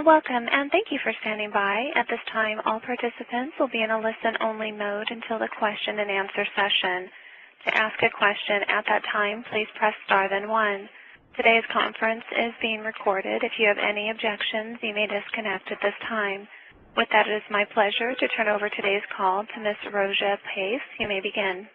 Welcome, and thank you for standing by. At this time, all participants will be in a listen-only mode until the question-and-answer session. To ask a question at that time, please press star then 1. Today's conference is being recorded. If you have any objections, you may disconnect at this time. With that, it is my pleasure to turn over today's call to Ms. Roja Pace. You may begin.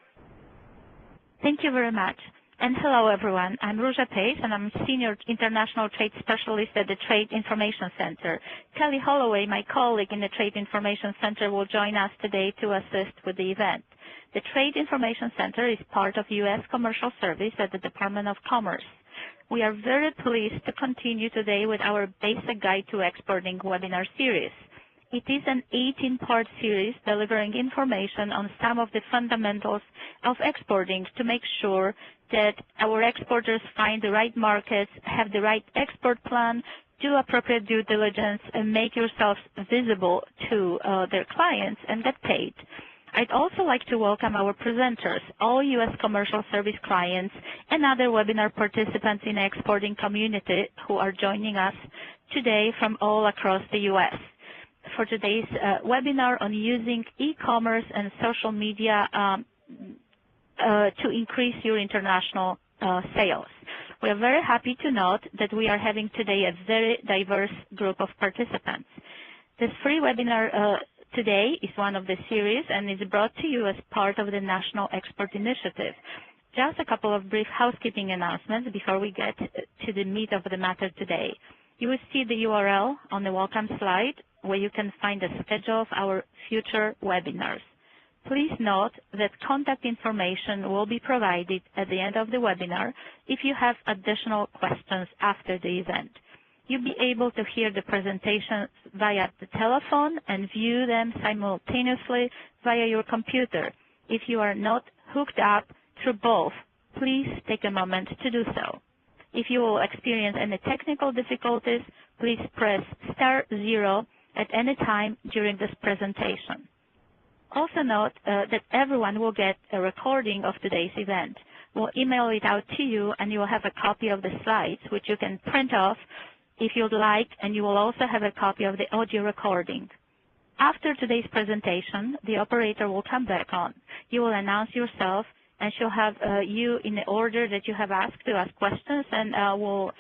Thank you very much. And hello, everyone. I'm Roja Pace, and I'm Senior International Trade Specialist at the Trade Information Center. Kelly Holloway, my colleague in the Trade Information Center, will join us today to assist with the event. The Trade Information Center is part of U.S. Commercial Service at the Department of Commerce. We are very pleased to continue today with our Basic Guide to Exporting webinar series. It is an 18-part series delivering information on some of the fundamentals of exporting to make sure that our exporters find the right markets, have the right export plan, do appropriate due diligence, and make yourselves visible to their clients and get paid. I'd also like to welcome our presenters, all U.S. Commercial Service clients, and other webinar participants in the exporting community who are joining us today from all across the U.S. for today's webinar on using e-commerce and social media to increase your international sales. We are very happy to note that we are having today a very diverse group of participants. This free webinar today is one of the series and is brought to you as part of the National Export Initiative. Just a couple of brief housekeeping announcements before we get to the meat of the matter today. You will see the URL on the welcome slide where you can find the schedule of our future webinars. Please note that contact information will be provided at the end of the webinar if you have additional questions after the event. You'll be able to hear the presentations via the telephone and view them simultaneously via your computer. If you are not hooked up through both, please take a moment to do so. If you will experience any technical difficulties, please press star 0 at any time during this presentation. Also note that everyone will get a recording of today's event. We'll email it out to you, and you will have a copy of the slides, which you can print off if you'd like, and you will also have a copy of the audio recording. After today's presentation, the operator will come back on. You will announce yourself, and she'll have you in the order that you have asked to ask questions, and we'll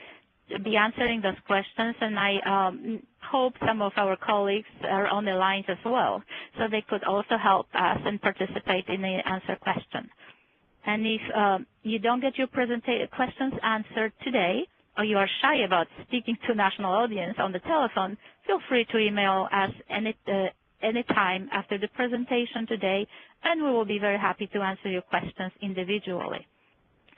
be answering those questions, and I hope some of our colleagues are on the lines as well, so they could also help us and participate in the answer question. And if you don't get your questions answered today, or you are shy about speaking to a national audience on the telephone, feel free to email us any time after the presentation today, and we will be very happy to answer your questions individually.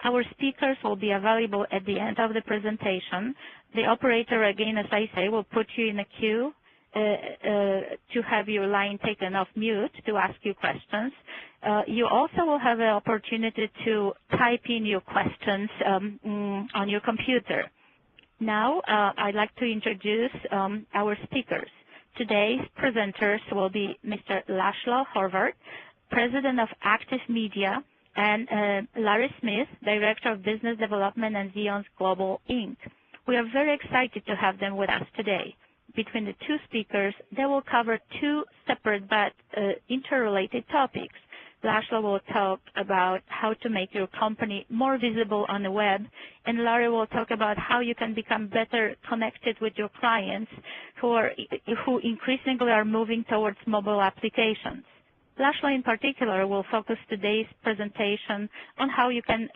Our speakers will be available at the end of the presentation. The operator, again, as I say, will put you in a queue to have your line taken off mute to ask you questions. You also will have an opportunity to type in your questions on your computer. Now, I'd like to introduce our speakers. Today's presenters will be Mr. Laszlo Horváth, President of Active Media, and Larry Smith, Director of Business Development and Xeons Global, Inc. We are very excited to have them with us today. Between the two speakers, they will cover two separate but interrelated topics. Laszlo will talk about how to make your company more visible on the web, and Larry will talk about how you can become better connected with your clients who increasingly are moving towards mobile applications. Laszlo in particular will focus today's presentation on how you can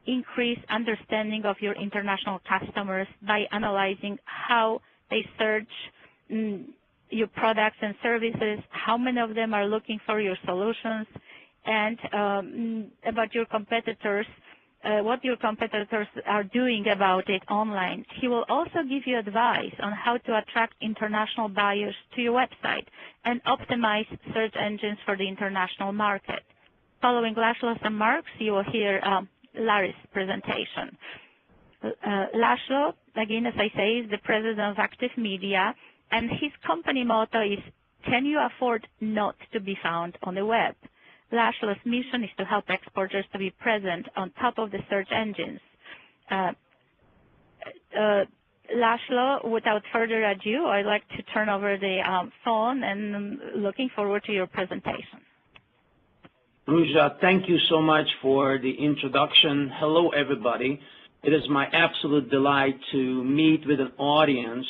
increase understanding of your international customers by analyzing how they search your products and services, how many of them are looking for your solutions, and about your competitors, what your competitors are doing about it online. He will also give you advice on how to attract international buyers to your website and optimize search engines for the international market. Following Laszlo's remarks, you will hear Larry's presentation. Laszlo, again, as I say, is the president of Active Media, and his company motto is, "Can you afford not to be found on the web?" Laszlo's mission is to help exporters to be present on top of the search engines. Laszlo, without further ado, I'd like to turn over the phone and looking forward to your presentation. Ruja, thank you so much for the introduction. Hello, everybody. It is my absolute delight to meet with an audience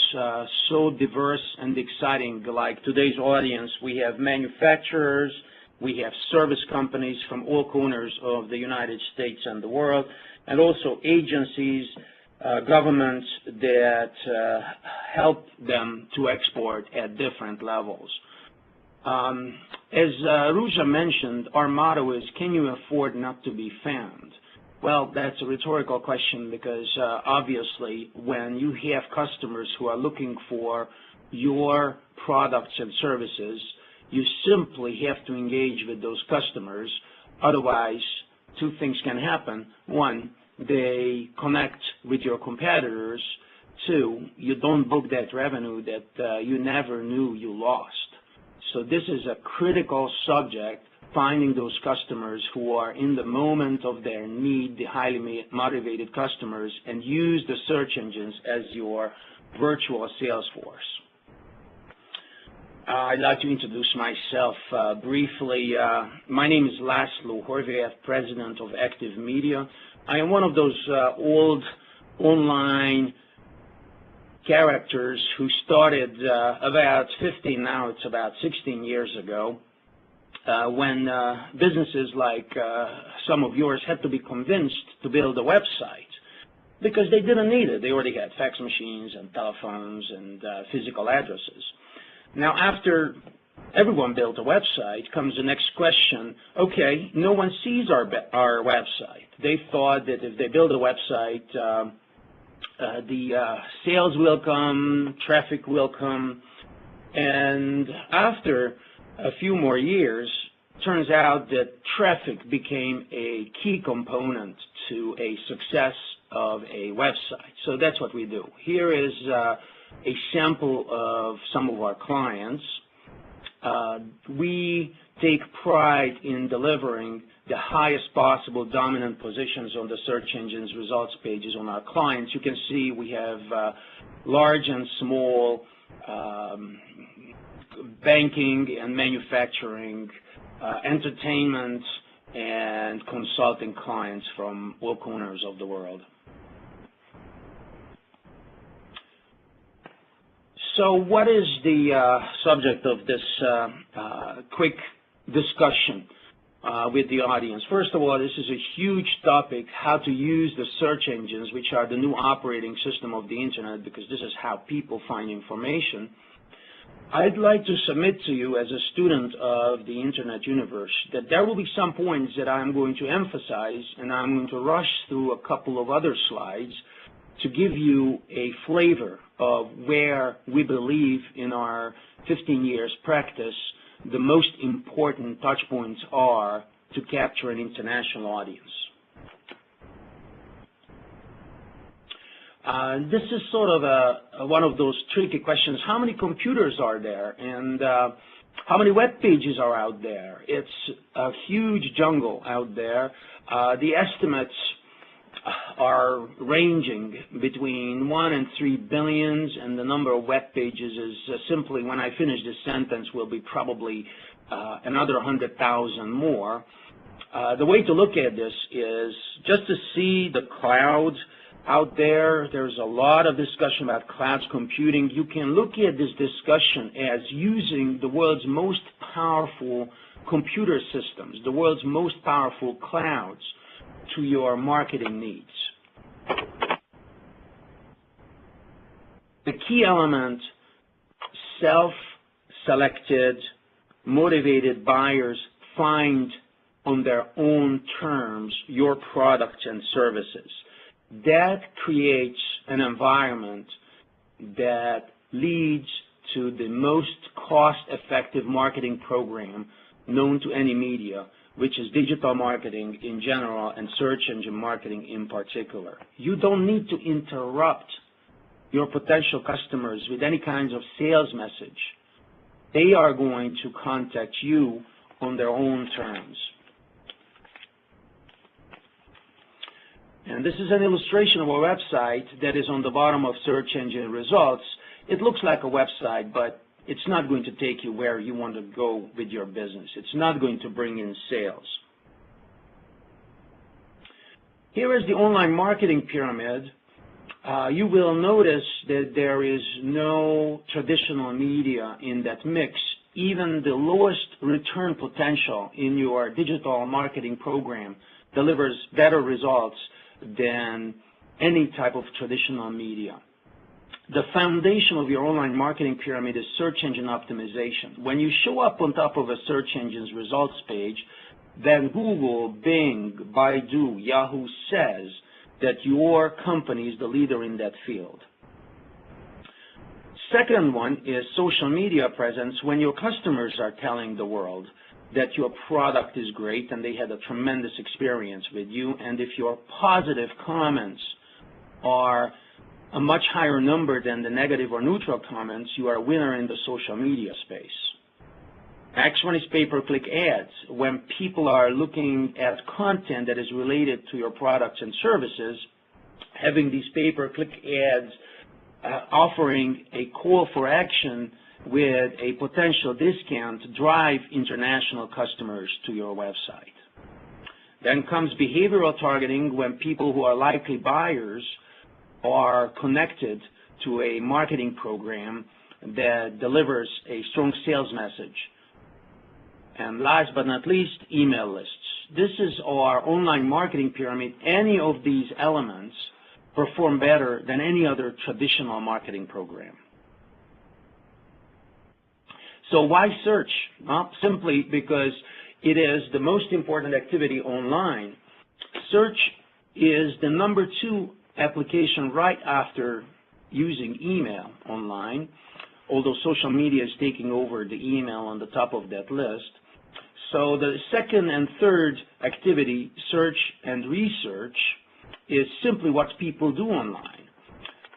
so diverse and exciting. Like today's audience, we have manufacturers, we have service companies from all corners of the United States and the world, and also agencies, governments that help them to export at different levels. As Ruja mentioned, our motto is, can you afford not to be found? Well, that's a rhetorical question because obviously when you have customers who are looking for your products and services, you simply have to engage with those customers. Otherwise, two things can happen. One, they connect with your competitors. Two, you don't book that revenue that you never knew you lost. So this is a critical subject, finding those customers who are in the moment of their need, the highly motivated customers, and use the search engines as your virtual sales force. I'd like to introduce myself briefly. My name is Laszlo Horváth, President of Active Media. I am one of those old online characters who started about 15, now it's about 16 years ago, when businesses like some of yours had to be convinced to build a website because they didn't need it. They already had fax machines and telephones and physical addresses. Now, after everyone built a website, comes the next question. Okay, no one sees our website. They thought that if they build a website, the sales will come, traffic will come, and after a few more years, turns out that traffic became a key component to a success of a website. So that's what we do. Here is a sample of some of our clients. We take pride in delivering the highest possible dominant positions on the search engine's results pages on our clients. You can see we have large and small banking and manufacturing, entertainment, and consulting clients from all corners of the world. So what is the subject of this quick discussion with the audience? First of all, this is a huge topic, how to use the search engines, which are the new operating system of the Internet, because this is how people find information. I'd like to submit to you as a student of the Internet universe that there will be some points that I'm going to emphasize, and I'm going to rush through a couple of other slides to give you a flavor of where we believe in our 15 years practice the most important touch points are to capture an international audience. This is sort of one of those tricky questions. How many computers are there, and how many web pages are out there? It's a huge jungle out there. The estimates are ranging between 1 and 3 billion, and the number of web pages is simply, when I finish this sentence, will be probably another 100,000 more. The way to look at this is just to see the cloud out there. There's a lot of discussion about cloud computing. You can look at this discussion as using the world's most powerful computer systems, the world's most powerful clouds, to your marketing needs. The key element, self-selected, motivated buyers find on their own terms your products and services. That creates an environment that leads to the most cost-effective marketing program known to any media, which is digital marketing in general and search engine marketing in particular. You don't need to interrupt your potential customers with any kinds of sales message. They are going to contact you on their own terms. And this is an illustration of a website that is on the bottom of search engine results. It looks like a website, but it's not going to take you where you want to go with your business. It's not going to bring in sales. Here is the online marketing pyramid. You will notice that there is no traditional media in that mix. Even the lowest return potential in your digital marketing program delivers better results than any type of traditional media. The foundation of your online marketing pyramid is search engine optimization. When you show up on top of a search engine's results page, then Google, Bing, Baidu, Yahoo says that your company is the leader in that field. Second one is social media presence, when your customers are telling the world that your product is great and they had a tremendous experience with you, and if your positive comments are a much higher number than the negative or neutral comments, you are a winner in the social media space. Next one is pay-per-click ads. When people are looking at content that is related to your products and services, having these pay-per-click ads offering a call for action with a potential discount to drive international customers to your website. Then comes behavioral targeting, when people who are likely buyers are connected to a marketing program that delivers a strong sales message. And last but not least, email lists. This is our online marketing pyramid. Any of these elements perform better than any other traditional marketing program. So why search? Well, simply because it is the most important activity online. Search is the number 2 application right after using email online, although social media is taking over the email on the top of that list. So the second and third activity, search and research, is simply what people do online.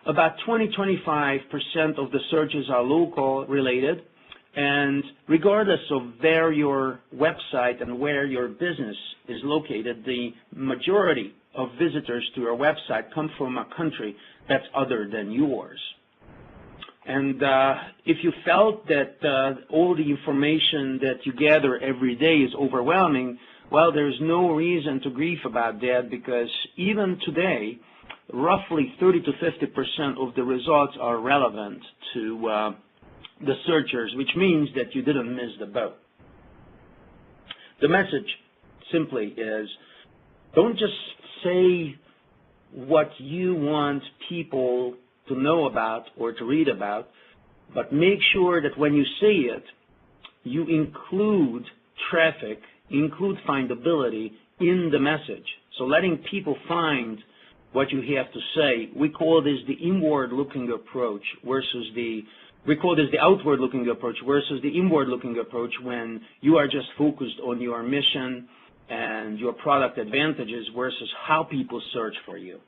About 20-25% of the searches are local related, and regardless of where your website and where your business is located, the majority of visitors to your website come from a country that's other than yours. And if you felt that all the information that you gather every day is overwhelming, well, there's no reason to grieve about that, because even today, roughly 30-50% of the results are relevant to the searchers, which means that you didn't miss the boat. The message simply is, don't just say what you want people to know about or to read about, but make sure that when you say it, you include traffic, include findability in the message. So letting people find what you have to say. We call this the inward-looking approach versus we call this the outward-looking approach versus the inward-looking approach, when you are just focused on your mission and your product advantages versus how people search for you.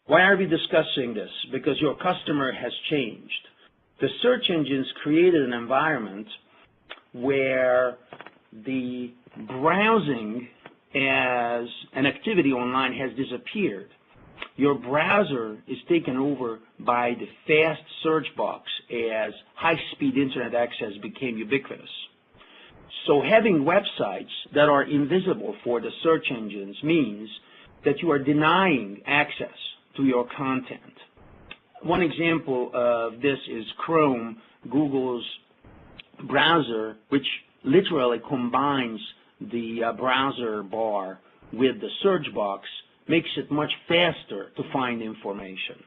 Why are we discussing this? Because your customer has changed. The search engines created an environment where the browsing as an activity online has disappeared. Your browser is taken over by the fast search box as high-speed internet access became ubiquitous. So having websites that are invisible for the search engines means that you are denying access to your content. One example of this is Chrome, Google's browser, which literally combines the browser bar with the search box, makes it much faster to find information.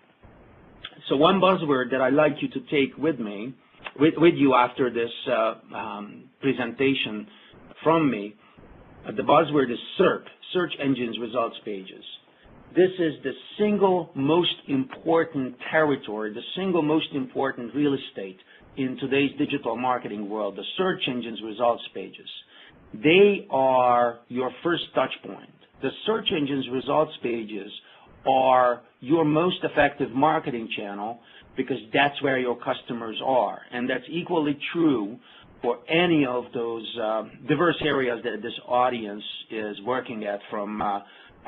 So one buzzword that I'd like you to take with you after this presentation from me, the buzzword is SERP, Search Engines Results Pages. This is the single most important territory, the single most important real estate in today's digital marketing world, the search engines results pages. They are your first touch point. The search engines results pages are your most effective marketing channel because that's where your customers are. And that's equally true for any of those diverse areas that this audience is working at, from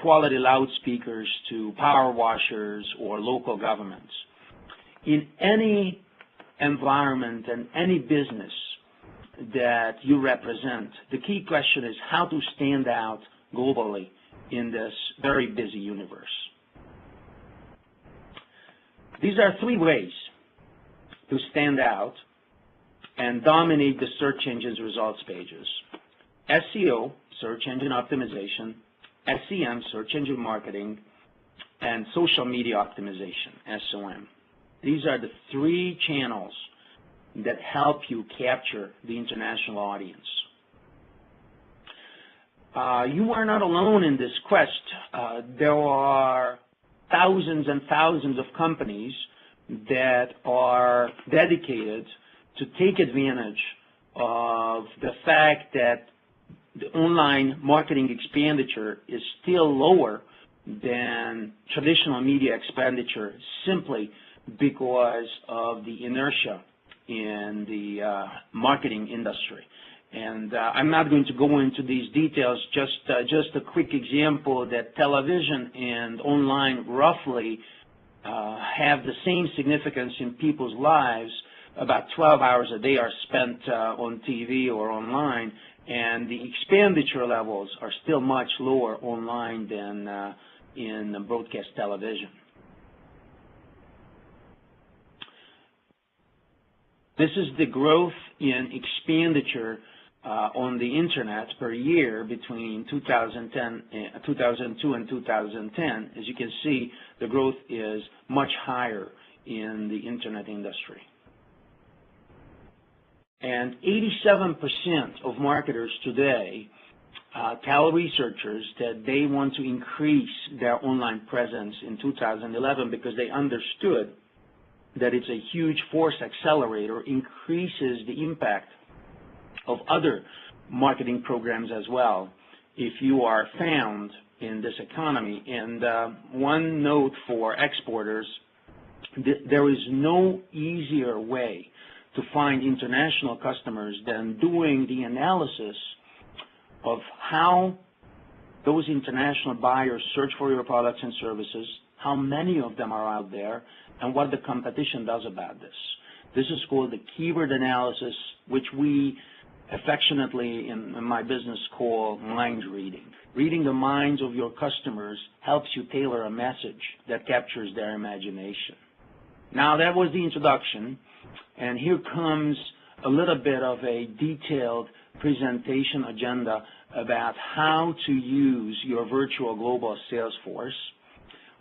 quality loudspeakers to power washers or local governments. In any environment and any business that you represent, the key question is how to stand out globally in this very busy universe. These are three ways to stand out and dominate the search engine's results pages: SEO, search engine optimization; SEM, search engine marketing; and social media optimization, SOM. These are the three channels that help you capture the international audience. You are not alone in this quest. There are thousands and thousands of companies that are dedicated to take advantage of the fact that the online marketing expenditure is still lower than traditional media expenditure, simply because of the inertia in the marketing industry. And I'm not going to go into these details, just a quick example that television and online roughly have the same significance in people's lives. About 12 hours a day are spent on TV or online, and the expenditure levels are still much lower online than in broadcast television. This is the growth in expenditure on the internet per year between 2002 and 2010. As you can see, the growth is much higher in the internet industry. And 87% of marketers today tell researchers that they want to increase their online presence in 2011 because they understood that it's a huge force accelerator, increases the impact of other marketing programs as well if you are found in this economy. And one note for exporters, there is no easier way to find international customers than doing the analysis of how those international buyers search for your products and services, how many of them are out there, and what the competition does about this. This is called the keyword analysis, which we affectionately in my business call mind reading. Reading the minds of your customers helps you tailor a message that captures their imagination. Now, that was the introduction, and here comes a little bit of a detailed presentation agenda about how to use your virtual global sales force.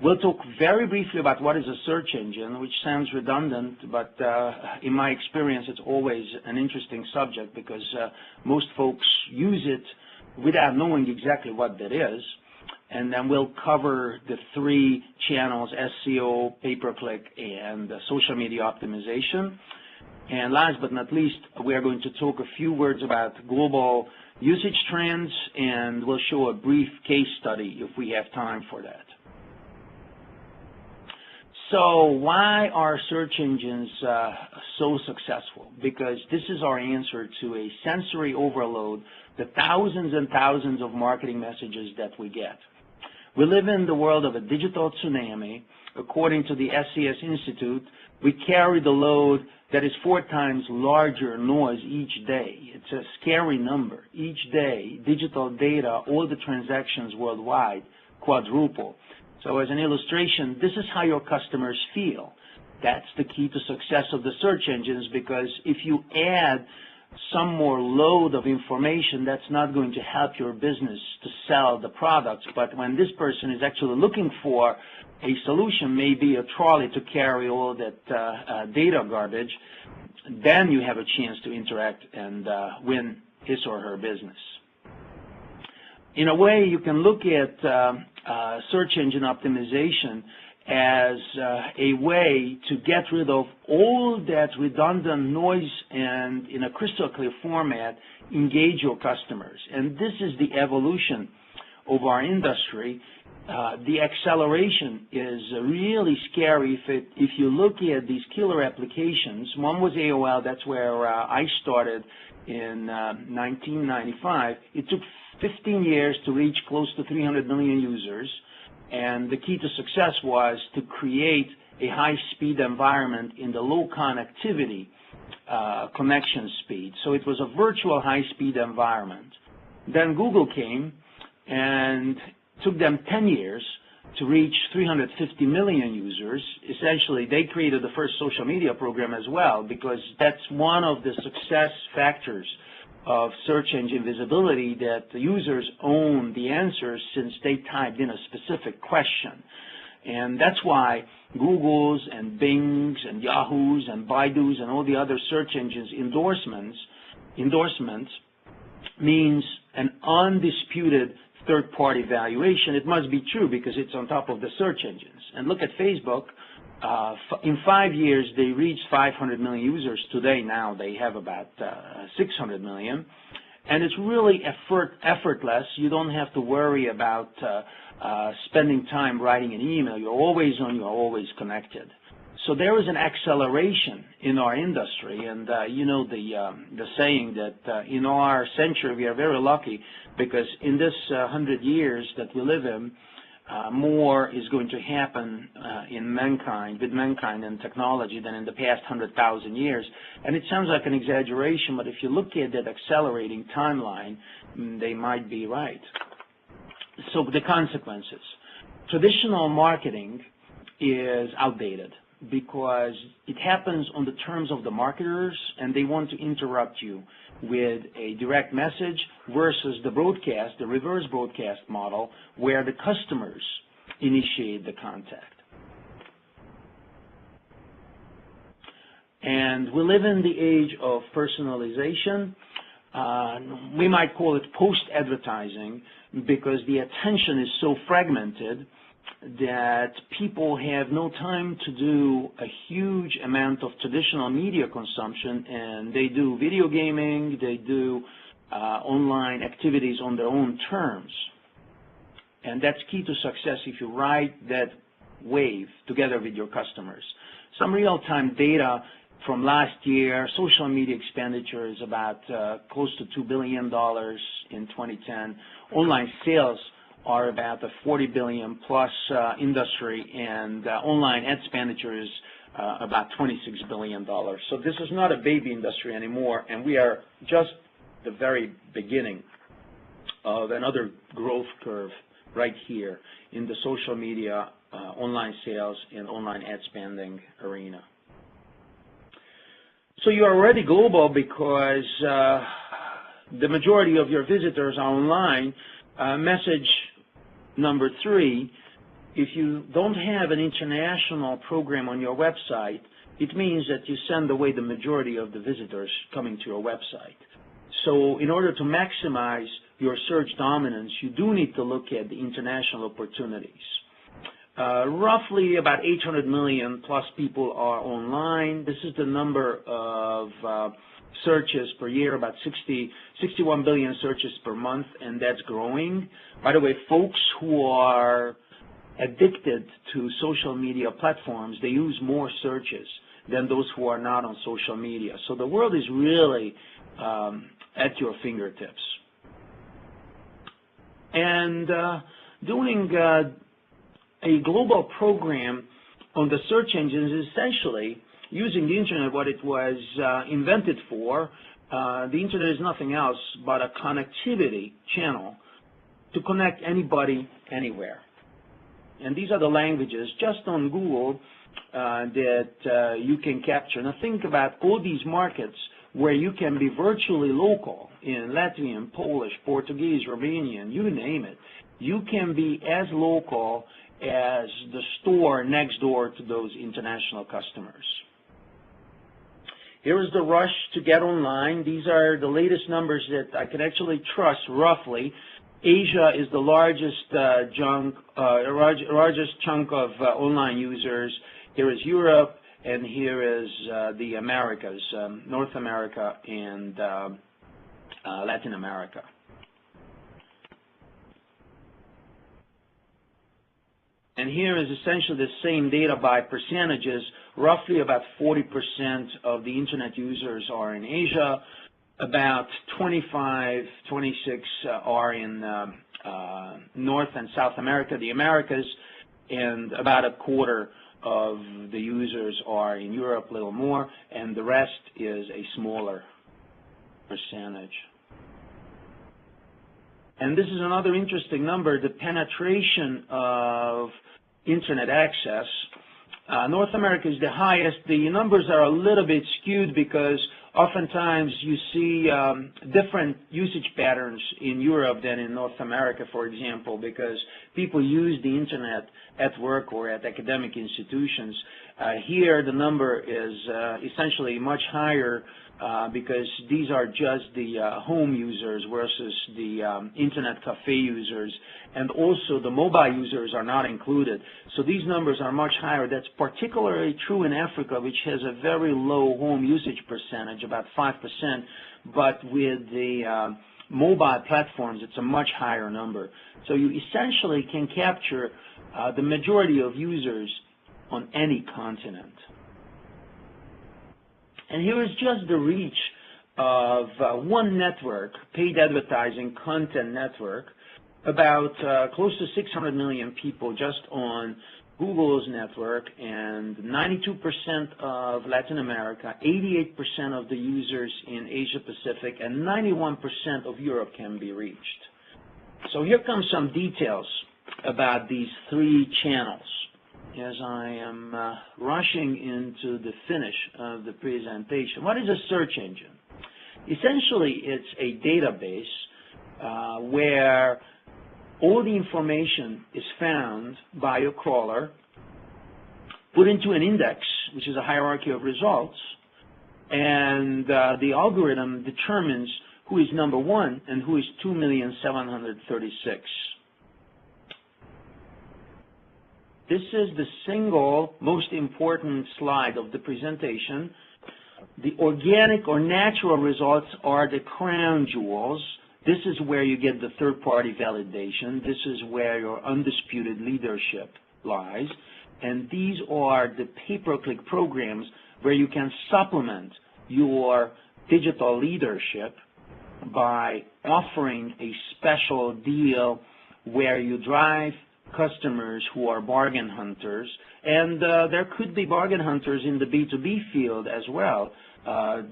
We'll talk very briefly about what is a search engine, which sounds redundant, but in my experience, it's always an interesting subject because most folks use it without knowing exactly what that is. And then we'll cover the three channels: SEO, pay-per-click, and social media optimization. And last but not least, we are going to talk a few words about global usage trends, and we'll show a brief case study if we have time for that. So why are search engines so successful? Because this is our answer to a sensory overload, the thousands and thousands of marketing messages that we get. We live in the world of a digital tsunami. According to the SES Institute, we carry the load that is 4 times larger noise each day. It's a scary number. Each day, digital data, all the transactions worldwide, quadruple. So as an illustration, this is how your customers feel. That's the key to success of the search engines, because if you add some more load of information, that's not going to help your business to sell the products. But when this person is actually looking for a solution, maybe a trolley to carry all that data garbage, then you have a chance to interact and win his or her business. In a way, you can look at search engine optimization as a way to get rid of all that redundant noise and, in a crystal clear format, engage your customers. And this is the evolution of our industry. the acceleration is really scary if you look at these killer applications. One was AOL. That's where I started in 1995. It took 15 years to reach close to 300 million users, and the key to success was to create a high-speed environment in the low connectivity connection speed. So it was a virtual high-speed environment. Then Google came and took them 10 years to reach 350 million users. Essentially, they created the first social media program as well, because that's one of the success factors of search engine visibility, that the users own the answers since they typed in a specific question. And that's why Google's and Bing's and Yahoo's and Baidu's and all the other search engines endorsements means an undisputed third-party valuation. It must be true because it's on top of the search engines. And look at Facebook. In 5 years, they reached 500 million users. Today, now, they have about 600 million. And it's really effortless. You don't have to worry about spending time writing an email. You're always on. You're always connected. So there is an acceleration in our industry, and you know the saying that in our century we are very lucky, because in this 100 years that we live in, more is going to happen with mankind and technology than in the past 100,000 years. And it sounds like an exaggeration, but if you look at that accelerating timeline, they might be right. So the consequences. Traditional marketing is outdated because it happens on the terms of the marketers, and they want to interrupt you with a direct message versus the broadcast, the reverse broadcast model, where the customers initiate the contact. And we live in the age of personalization. We might call it post-advertising, because the attention is so fragmented that people have no time to do a huge amount of traditional media consumption, and they do video gaming, they do online activities on their own terms. And that's key to success if you ride that wave together with your customers. Some real-time data from last year, social media expenditure is about close to $2 billion in 2010. Online sales are about a $40 billion plus industry, and online ad expenditure is about $26 billion. So this is not a baby industry anymore, and we are just the very beginning of another growth curve right here in the social media, online sales, and online ad spending arena. So you're already global because the majority of your visitors are online. Message number 3, if you don't have an international program on your website, it means that you send away the majority of the visitors coming to your website. So in order to maximize your search dominance, you do need to look at the international opportunities. Roughly about 800 million plus people are online. This is the number of searches per year, about 61 billion searches per month, and that's growing. By the way, folks who are addicted to social media platforms, they use more searches than those who are not on social media. So the world is really at your fingertips. And doing a global program on the search engines is essentially using the Internet, what it was invented for. The Internet is nothing else but a connectivity channel to connect anybody, anywhere. And these are the languages just on Google that you can capture. Now think about all these markets where you can be virtually local in Latvian, Polish, Portuguese, Romanian, you name it. You can be as local as the store next door to those international customers. Here is the rush to get online. These are the latest numbers that I can actually trust roughly. Asia is the largest chunk of online users. Here is Europe, and here is the Americas, North America and Latin America. And here is essentially the same data by percentages. Roughly about 40% of the Internet users are in Asia, about 25, 26 are in North and South America, the Americas, and about a quarter of the users are in Europe, a little more, and the rest is a smaller percentage. And this is another interesting number, the penetration of Internet access. North America is the highest. The numbers are a little bit skewed because oftentimes you see different usage patterns in Europe than in North America, for example, because people use the Internet at work or at academic institutions. Here the number is essentially much higher because these are just the home users versus the Internet cafe users, and also the mobile users are not included. So these numbers are much higher. That's particularly true in Africa, which has a very low home usage percentage, about 5%, but with the mobile platforms, it's a much higher number. So you essentially can capture the majority of users on any continent. And here is just the reach of one network, paid advertising content network, about close to 600 million people just on Google's network, and 92% of Latin America, 88% of the users in Asia Pacific, and 91% of Europe can be reached. So here comes some details about these three channels as I am rushing into the finish of the presentation. What is a search engine? Essentially, it's a database where all the information is found by a crawler, put into an index, which is a hierarchy of results, and the algorithm determines who is number one and who is 2,736,000. This is the single most important slide of the presentation. The organic or natural results are the crown jewels. This is where you get the third-party validation. This is where your undisputed leadership lies. And these are the pay-per-click programs where you can supplement your digital leadership by offering a special deal where you drive customers who are bargain hunters, and there could be bargain hunters in the B2B field as well.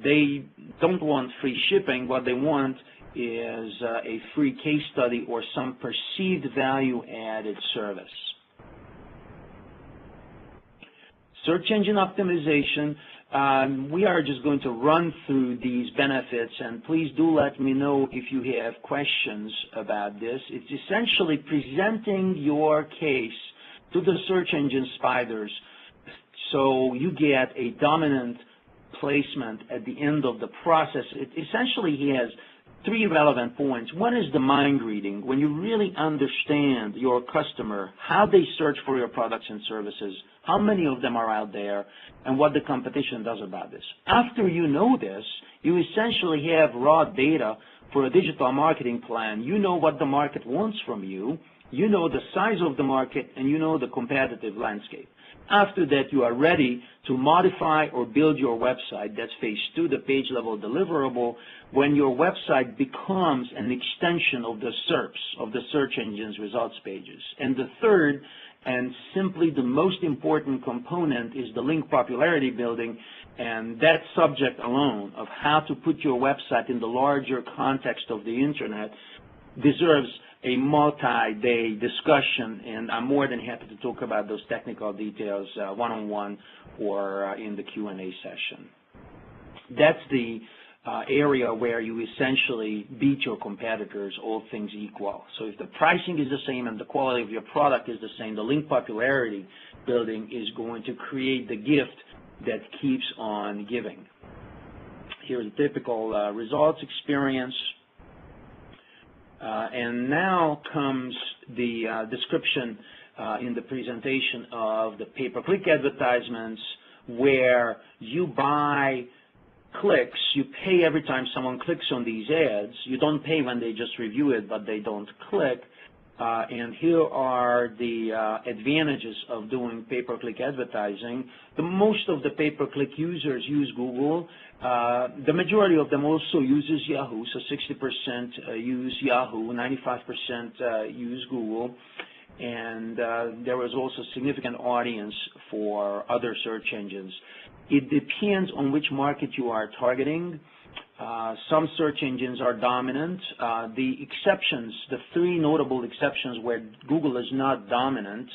They don't want free shipping. What they want is a free case study or some perceived value-added service. Search engine optimization. We are just going to run through these benefits, and please do let me know if you have questions about this. It's essentially presenting your case to the search engine spiders so you get a dominant placement at the end of the process. It essentially has three relevant points. One is the mind reading. When you really understand your customer, how they search for your products and services, how many of them are out there, and what the competition does about this. After you know this, you essentially have raw data for a digital marketing plan. You know what the market wants from you, you know the size of the market, and you know the competitive landscape. After that, you are ready to modify or build your website. That's phase two, the page level deliverable, when your website becomes an extension of the SERPs, of the search engine's results pages. And the third, and simply the most important component, is the link popularity building, and that subject alone of how to put your website in the larger context of the Internet deserves a multi-day discussion, and I'm more than happy to talk about those technical details one-on-one or in the Q&A session. That's the area where you essentially beat your competitors, all things equal. So if the pricing is the same and the quality of your product is the same, the link popularity building is going to create the gift that keeps on giving. Here's a typical results experience. And now comes the description in the presentation of the pay-per-click advertisements, where you buy clicks. You pay every time someone clicks on these ads. You don't pay when they just review it, but they don't click. And here are the advantages of doing pay-per-click advertising. Most of the pay-per-click users use Google. The majority of them also uses Yahoo, so 60% use Yahoo, 95% use Google. And there was also significant audience for other search engines. It depends on which market you are targeting. Some search engines are dominant. The exceptions, the three notable exceptions where Google is not dominant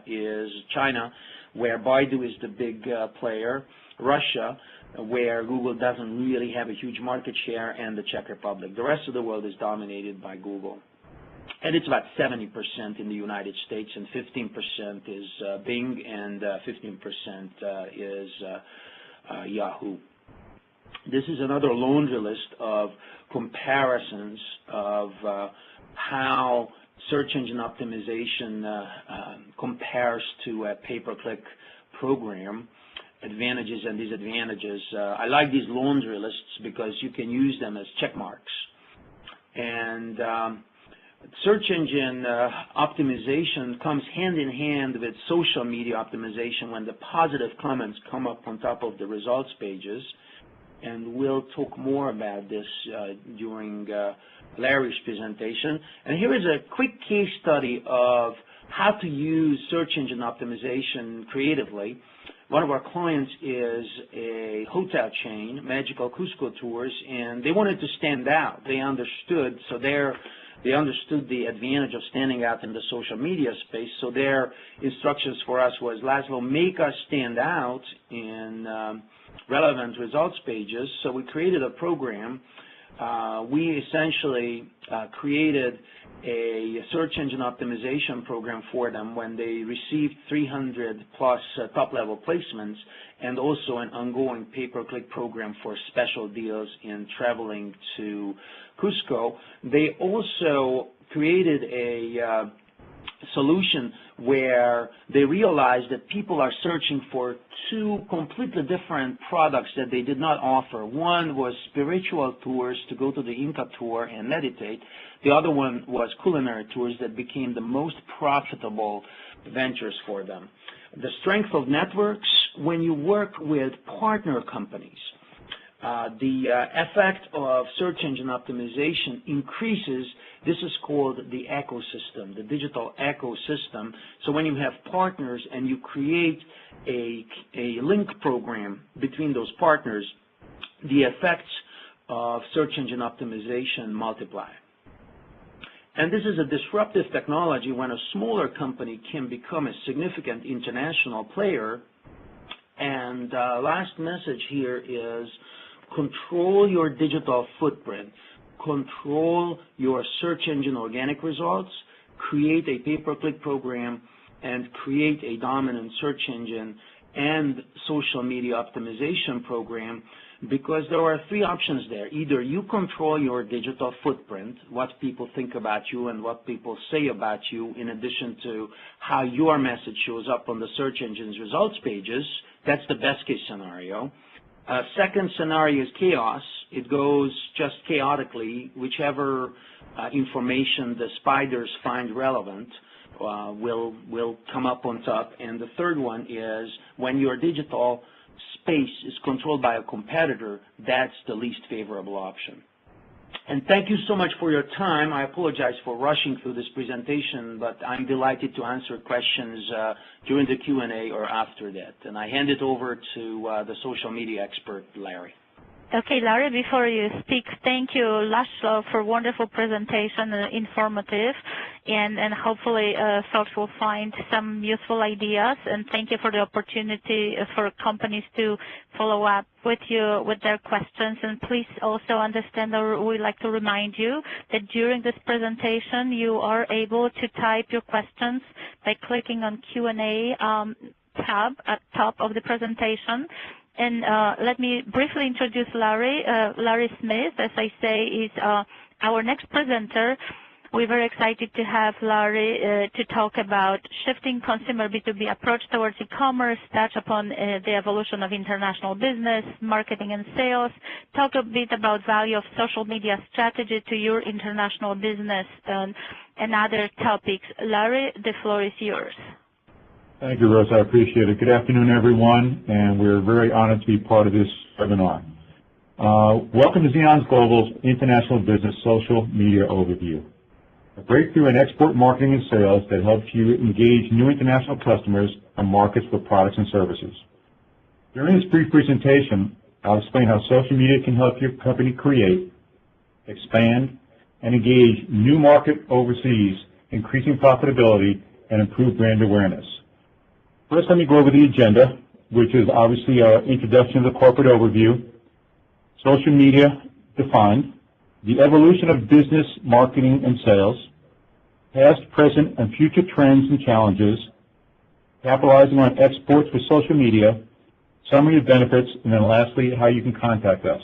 is China, where Baidu is the big player, Russia, where Google doesn't really have a huge market share, and the Czech Republic. The rest of the world is dominated by Google. And it's about 70% in the United States, and 15% is Bing, and 15% is Yahoo. This is another laundry list of comparisons of how search engine optimization compares to a pay-per-click program, advantages and disadvantages. I like these laundry lists because you can use them as check marks. And search engine optimization comes hand in hand with social media optimization when the positive comments come up on top of the results pages. And we'll talk more about this during Larry's presentation. And here is a quick case study of how to use search engine optimization creatively. One of our clients is a hotel chain, Magical Cusco Tours, and they wanted to stand out. They understood, they understood the advantage of standing out in the social media space, so their instructions for us was, Laszlo, make us stand out in relevant results pages. So we created a program. We essentially created a search engine optimization program for them when they received 300 plus top-level placements, and also an ongoing pay-per-click program for special deals in traveling to Cusco. They also created a solution where they realized that people are searching for two completely different products that they did not offer. One was spiritual tours to go to the Inca tour and meditate. The other one was culinary tours that became the most profitable ventures for them. The strength of networks, when you work with partner companies, the effect of search engine optimization increases. This is called the ecosystem, the digital ecosystem. So when you have partners and you create a link program between those partners, the effects of search engine optimization multiply. And this is a disruptive technology when a smaller company can become a significant international player. And last message here is control your digital footprint. Control your search engine organic results, create a pay-per-click program, and create a dominant search engine and social media optimization program, because there are three options there. Either you control your digital footprint, what people think about you and what people say about you, in addition to how your message shows up on the search engine's results pages. That's the best case scenario. Second scenario is chaos. It goes just chaotically. Whichever information the spiders find relevant will come up on top. And the third one is when your digital space is controlled by a competitor, that's the least favorable option. And thank you so much for your time. I apologize for rushing through this presentation, but I'm delighted to answer questions during the Q&A or after that. And I hand it over to the social media expert, Larry. Okay, Larry, before you speak, thank you, Laszlo, for wonderful presentation, informative, and hopefully folks will find some useful ideas. And thank you for the opportunity for companies to follow up with you with their questions. And please also understand, or we'd like to remind you that during this presentation, you are able to type your questions by clicking on Q&A tab at top of the presentation. And let me briefly introduce Larry. Larry Smith, as I say, is our next presenter. We're very excited to have Larry to talk about shifting consumer B2B approach towards e-commerce, touch upon the evolution of international business, marketing and sales, talk a bit about value of social media strategy to your international business, and other topics. Larry, the floor is yours. Thank you, Rosa. I appreciate it. Good afternoon, everyone, and we're very honored to be part of this webinar. Welcome to Xeons Global's International Business Social Media Overview, a breakthrough in export marketing and sales that helps you engage new international customers and markets for products and services. During this brief presentation, I'll explain how social media can help your company create, expand, and engage new market overseas, increasing profitability and improve brand awareness. First, let me go over the agenda, which is obviously our introduction to the corporate overview, social media defined, the evolution of business, marketing, and sales, past, present, and future trends and challenges, capitalizing on exports with social media, summary of benefits, and then lastly, how you can contact us.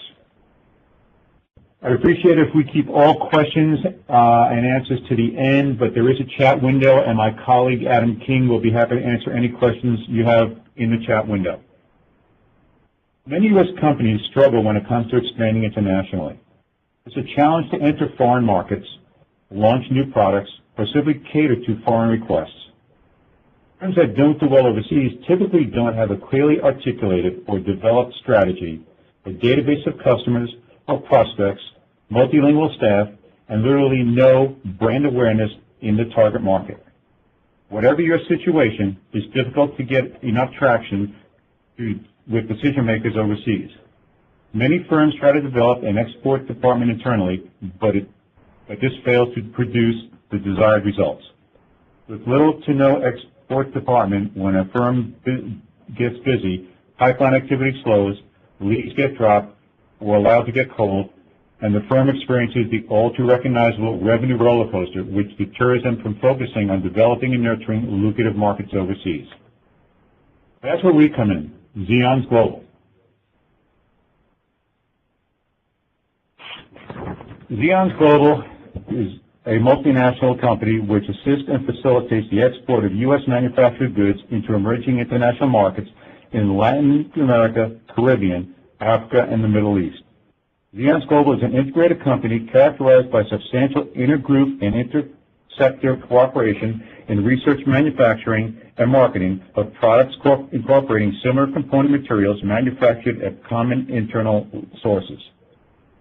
I'd appreciate it if we keep all questions and answers to the end, but there is a chat window, and my colleague Adam King will be happy to answer any questions you have in the chat window. Many U.S. companies struggle when it comes to expanding internationally. It's a challenge to enter foreign markets, launch new products, or simply cater to foreign requests. Firms that don't do well overseas typically don't have a clearly articulated or developed strategy, a database of customers or prospects, multilingual staff, and literally no brand awareness in the target market. Whatever your situation, it's difficult to get enough traction with decision makers overseas. Many firms try to develop an export department internally, but this fails to produce the desired results. With little to no export department, when a firm gets busy, pipeline activity slows, leads get dropped, or allowed to get cold, and the firm experiences the all too recognizable revenue roller coaster, which deters them from focusing on developing and nurturing lucrative markets overseas. That's where we come in, Xeons Global. Xeons Global is a multinational company which assists and facilitates the export of U.S. manufactured goods into emerging international markets in Latin America, Caribbean, Africa, and the Middle East. Xeons Global is an integrated company characterized by substantial intergroup and intersector cooperation in research, manufacturing, and marketing of products incorporating similar component materials manufactured at common internal sources.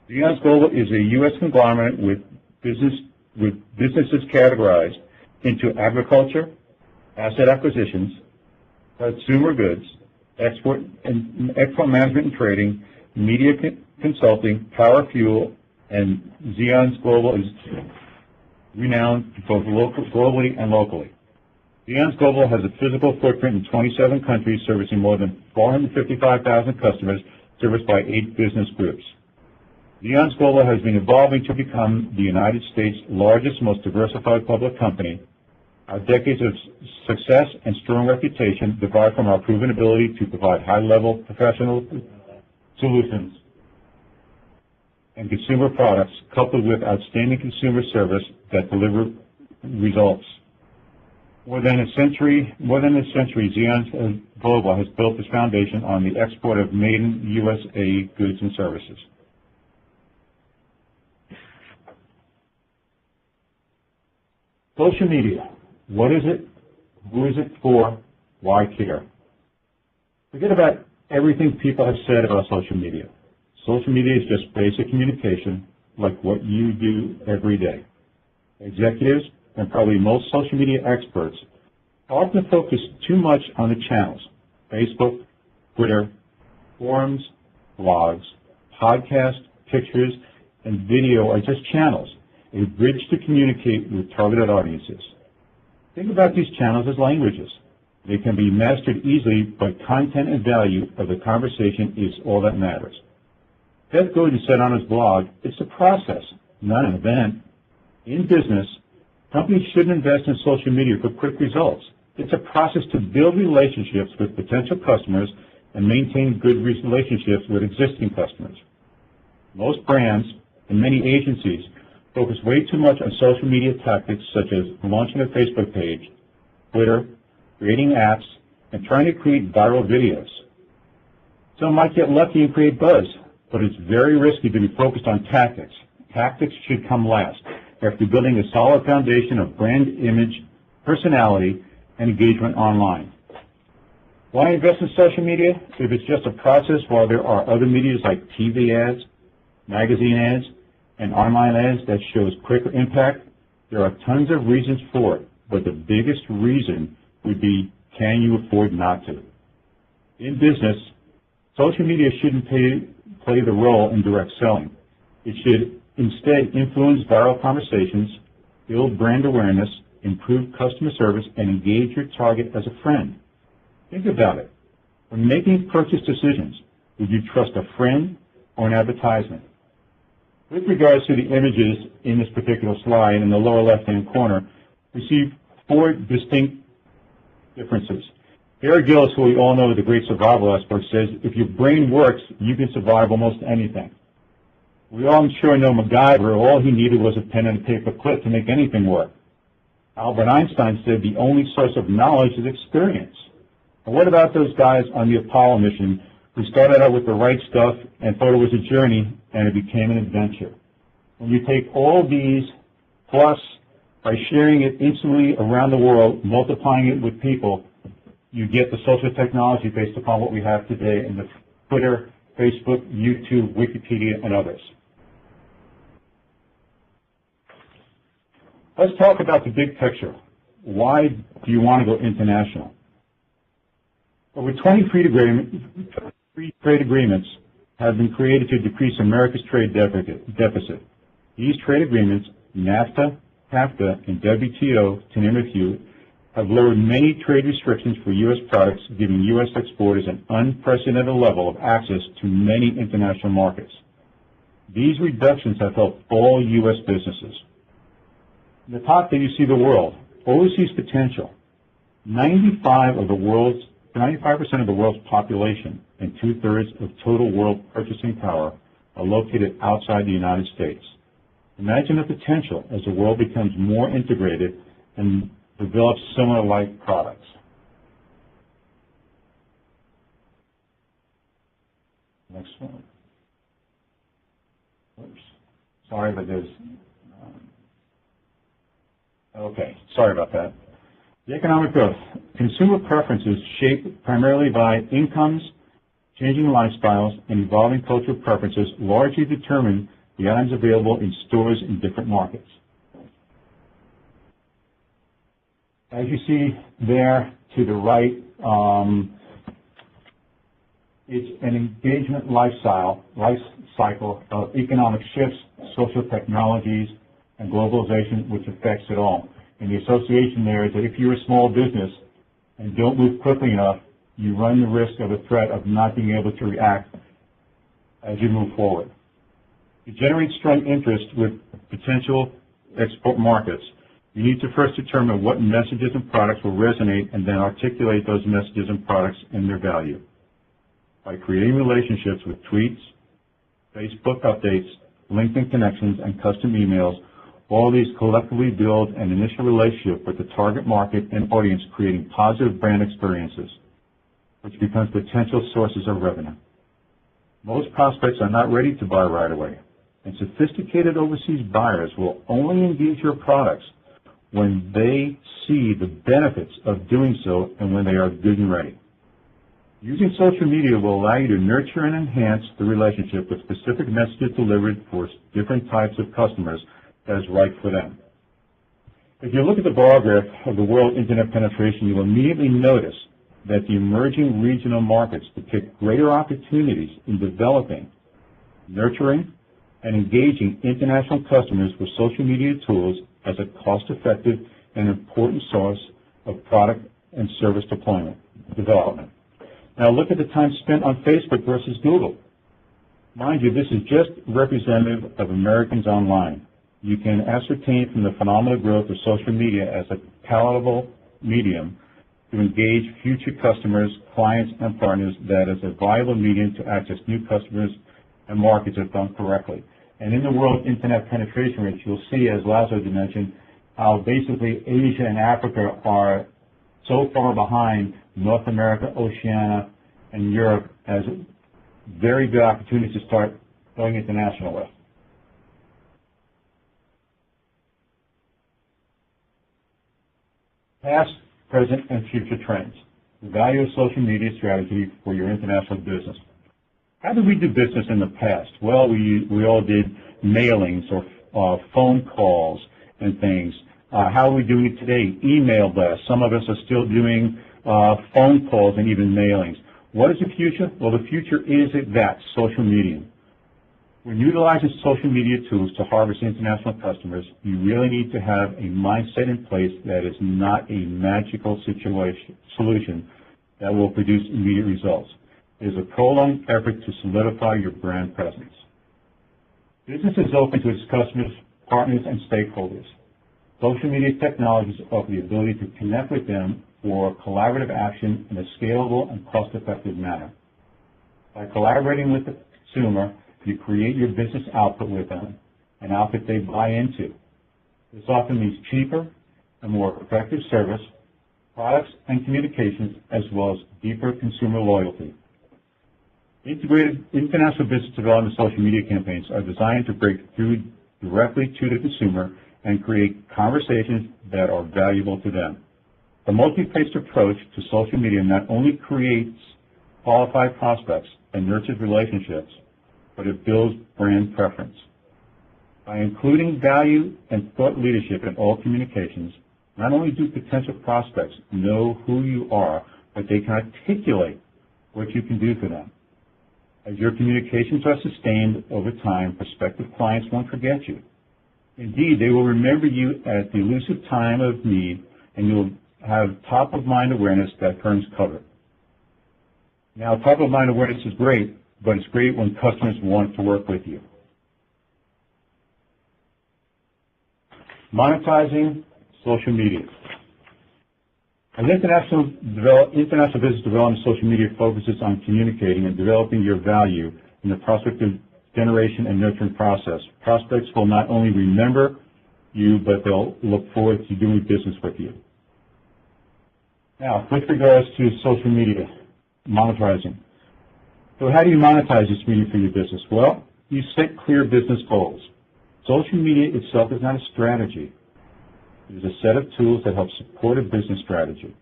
Xeons Global is a U.S. conglomerate with businesses categorized into agriculture, asset acquisitions, consumer goods, export management and trading, media consulting, power fuel, and Xeons Global is renowned both globally and locally. Xeons Global has a physical footprint in 27 countries, servicing more than 455,000 customers, serviced by 8 business groups. Xeons Global has been evolving to become the United States' largest, most diversified public company. Our decades of success and strong reputation derive from our proven ability to provide high-level professional solutions and consumer products, coupled with outstanding consumer service that deliver results. More than a century, Xeons Global has built its foundation on the export of made-in-USA goods and services. Social media. What is it? Who is it for? Why care? Forget about everything people have said about social media. Social media is just basic communication, like what you do every day. Executives, and probably most social media experts, often focus too much on the channels. Facebook, Twitter, forums, blogs, podcasts, pictures, and video are just channels, a bridge to communicate with targeted audiences. Think about these channels as languages. They can be mastered easily, but content and value of the conversation is all that matters. Seth Godin said on his blog, it's a process, not an event. In business, companies shouldn't invest in social media for quick results. It's a process to build relationships with potential customers and maintain good relationships with existing customers. Most brands and many agencies focus way too much on social media tactics such as launching a Facebook page, Twitter, creating apps, and trying to create viral videos. Some might get lucky and create buzz, but it's very risky to be focused on tactics. Tactics should come last, after building a solid foundation of brand image, personality, and engagement online. Why invest in social media? If it's just a process while there are other medias like TV ads, magazine ads, and online ads that shows quicker impact, there are tons of reasons for it, but the biggest reason would be, can you afford not to? In business, social media shouldn't play the role in direct selling. It should instead influence viral conversations, build brand awareness, improve customer service, and engage your target as a friend. Think about it. When making purchase decisions, would you trust a friend or an advertisement? With regards to the images in this particular slide in the lower left-hand corner, we see 4 distinct differences. Bear Grylls, who we all know is the great survival expert, says, if your brain works, you can survive almost anything. We all, I'm sure, know MacGyver. All he needed was a pen and a paper clip to make anything work. Albert Einstein said the only source of knowledge is experience. And what about those guys on the Apollo mission who started out with the right stuff and thought it was a journey and it became an adventure? When you take all these, plus by sharing it instantly around the world, multiplying it with people, you get the social technology based upon what we have today in the Twitter, Facebook, YouTube, Wikipedia, and others. Let's talk about the big picture. Why do you want to go international? Over 20 free trade agreements have been created to decrease America's trade deficit. These trade agreements, NAFTA, CAFTA, and WTO, to name a few, have lowered many trade restrictions for U.S. products, giving U.S. exporters an unprecedented level of access to many international markets. These reductions have helped all U.S. businesses. In the top there you see the world, overseas potential. 95% of the world's population and 2/3 of total world purchasing power are located outside the United States. Imagine the potential as the world becomes more integrated and develops similar like products. Next one. Oops. Sorry, but there's okay, sorry about that. The economic growth. Consumer preferences shaped primarily by incomes, changing lifestyles, and evolving cultural preferences largely determine the items available in stores in different markets. As you see there to the right, it's an engagement life cycle of economic shifts, social technologies, and globalization, which affects it all. And the association there is that if you're a small business and don't move quickly enough, you run the risk of a threat of not being able to react as you move forward. To generate strong interest with potential export markets, you need to first determine what messages and products will resonate and then articulate those messages and products and their value. By creating relationships with tweets, Facebook updates, LinkedIn connections, and custom emails, all these collectively build an initial relationship with the target market and audience, creating positive brand experiences, which becomes potential sources of revenue. Most prospects are not ready to buy right away, and sophisticated overseas buyers will only engage your products when they see the benefits of doing so and when they are good and ready. Using social media will allow you to nurture and enhance the relationship with specific messages delivered for different types of customers that is right for them. If you look at the bar graph of the world internet penetration, you will immediately notice that the emerging regional markets depict greater opportunities in developing, nurturing, and engaging international customers with social media tools as a cost-effective and important source of product and service development. Now look at the time spent on Facebook versus Google. Mind you, this is just representative of Americans online. You can ascertain from the phenomenal growth of social media as a palatable medium to engage future customers, clients, and partners that is a viable medium to access new customers and markets if done correctly. And in the world internet penetration rates, you'll see, as Lazo mentioned, how basically Asia and Africa are so far behind North America, Oceania, and Europe as very good opportunities to start going international with. Past, present, and future trends. The value of social media strategy for your international business. How did we do business in the past? Well, we all did mailings or phone calls and things. How are we doing it today? Email blasts. Some of us are still doing phone calls and even mailings. What is the future? Well, the future is that, social media. When utilizing social media tools to harvest international customers, you really need to have a mindset in place that is not a magical solution that will produce immediate results. It is a prolonged effort to solidify your brand presence. Business is open to its customers, partners, and stakeholders. Social media technologies offer the ability to connect with them for collaborative action in a scalable and cost-effective manner. By collaborating with the consumer, you create your business output with them, an output they buy into. This often means cheaper and more effective service, products and communications, as well as deeper consumer loyalty. Integrated international business development social media campaigns are designed to break through directly to the consumer and create conversations that are valuable to them. The multi-faced approach to social media not only creates qualified prospects and nurtures relationships, but it builds brand preference. By including value and thought leadership in all communications, not only do potential prospects know who you are, but they can articulate what you can do for them. As your communications are sustained over time, prospective clients won't forget you. Indeed, they will remember you at the elusive time of need, and you'll have top-of-mind awareness that firms cover. Now, top-of-mind awareness is great, but it's great when customers want to work with you. Monetizing social media. As international business development, social media focuses on communicating and developing your value in the prospect generation and nurturing process. Prospects will not only remember you, but they'll look forward to doing business with you. Now, with regards to social media, monetizing. So how do you monetize this media for your business? Well, you set clear business goals. Social media itself is not a strategy. It is a set of tools that help support a business strategy.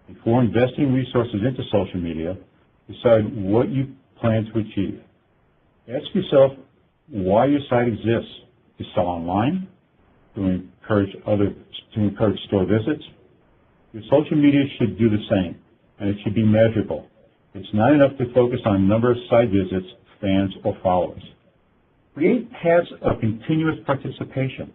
Before investing resources into social media, decide what you plan to achieve. Ask yourself why your site exists. To sell online, to encourage store visits. Your social media should do the same, and it should be measurable. It's not enough to focus on number of site visits, fans, or followers. Create paths of continuous participation.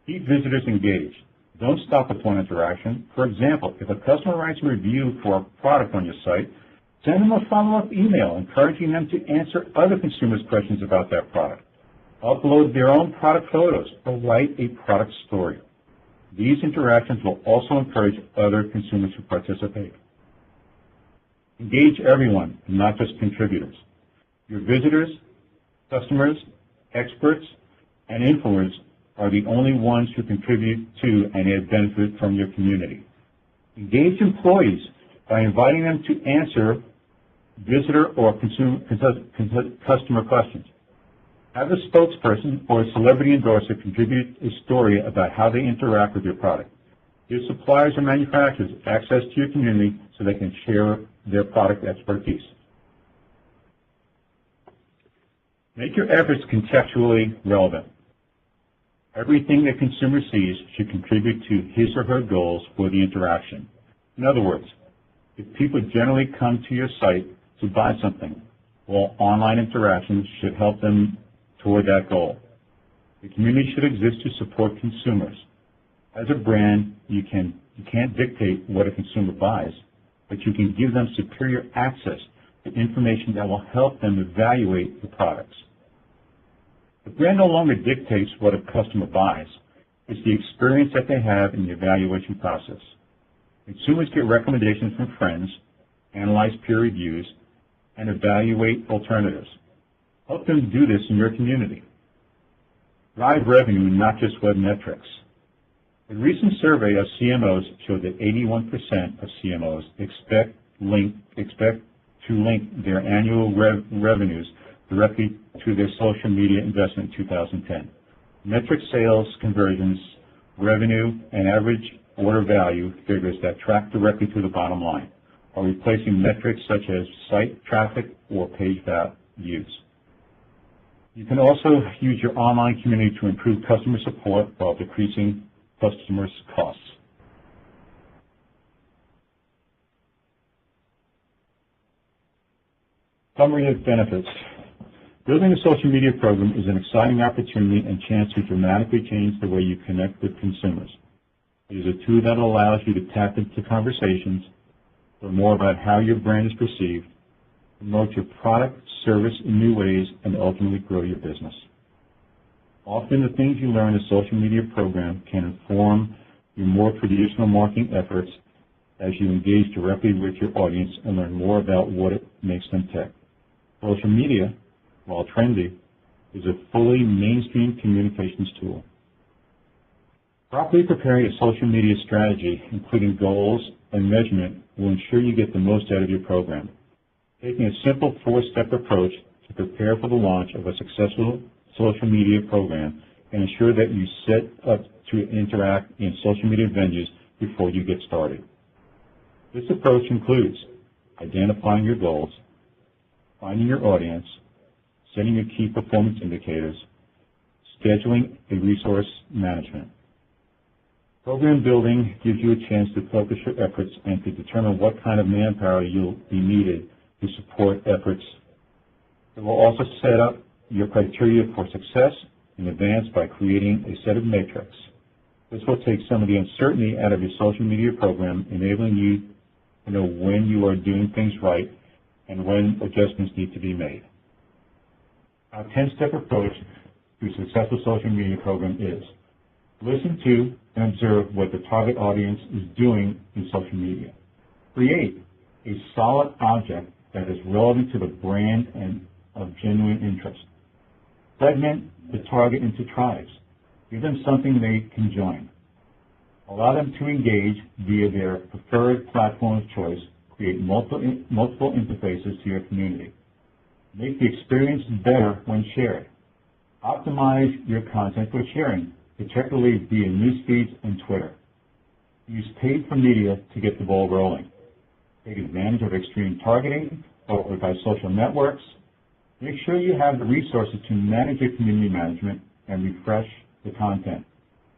Keep visitors engaged. Don't stop with one interaction. For example, if a customer writes a review for a product on your site, send them a follow-up email encouraging them to answer other consumers' questions about that product. Upload their own product photos or write a product story. These interactions will also encourage other consumers to participate. Engage everyone, not just contributors. Your visitors, customers, experts, and influencers are the only ones who contribute to and add benefit from your community. Engage employees by inviting them to answer visitor or customer questions. Have a spokesperson or a celebrity endorser contribute a story about how they interact with your product. Give suppliers or manufacturers access to your community so they can share their product expertise. Make your efforts contextually relevant. Everything the consumer sees should contribute to his or her goals for the interaction. In other words, if people generally come to your site to buy something, well, online interactions should help them toward that goal. The community should exist to support consumers. As a brand, you can't dictate what a consumer buys, but you can give them superior access to information that will help them evaluate the products. The brand no longer dictates what a customer buys. It's the experience that they have in the evaluation process. Consumers get recommendations from friends, analyze peer reviews, and evaluate alternatives. Help them do this in your community. drive revenue, not just web metrics. A recent survey of CMOs showed that 81% of CMOs expect to link their annual revenues directly to their social media investment in 2010. Metric sales, conversions, revenue, and average order value figures that track directly to the bottom line are replacing metrics such as site traffic or page views. You can also use your online community to improve customer support while decreasing customers' costs. Summary of benefits. Building a social media program is an exciting opportunity and chance to dramatically change the way you connect with consumers. It is a tool that allows you to tap into conversations, learn more about how your brand is perceived, promote your product, service in new ways, and ultimately grow your business. Often the things you learn in a social media program can inform your more traditional marketing efforts as you engage directly with your audience and learn more about what it makes them tick. Social media, while trendy, is a fully mainstream communications tool. Properly preparing a social media strategy, including goals and measurement, will ensure you get the most out of your program. Taking a simple four-step approach to prepare for the launch of a successful social media program and ensure that you set up to interact in social media venues before you get started. This approach includes identifying your goals, finding your audience, setting your key performance indicators, scheduling and resource management. Program building gives you a chance to focus your efforts and to determine what kind of manpower you'll be needed to support efforts. It will also set up your criteria for success in advance by creating a set of metrics. This will take some of the uncertainty out of your social media program, enabling you to know when you are doing things right and when adjustments need to be made. Our 10-step approach to a successful social media program is: listen to and observe what the target audience is doing in social media. Create a solid object that is relevant to the brand and of genuine interest. Segment the target into tribes. Give them something they can join. Allow them to engage via their preferred platform of choice. Create multiple interfaces to your community. Make the experience better when shared. Optimize your content for sharing, particularly via news feeds and Twitter. Use paid for media to get the ball rolling. Take advantage of extreme targeting or by social networks. Make sure you have the resources to manage your community management and refresh the content.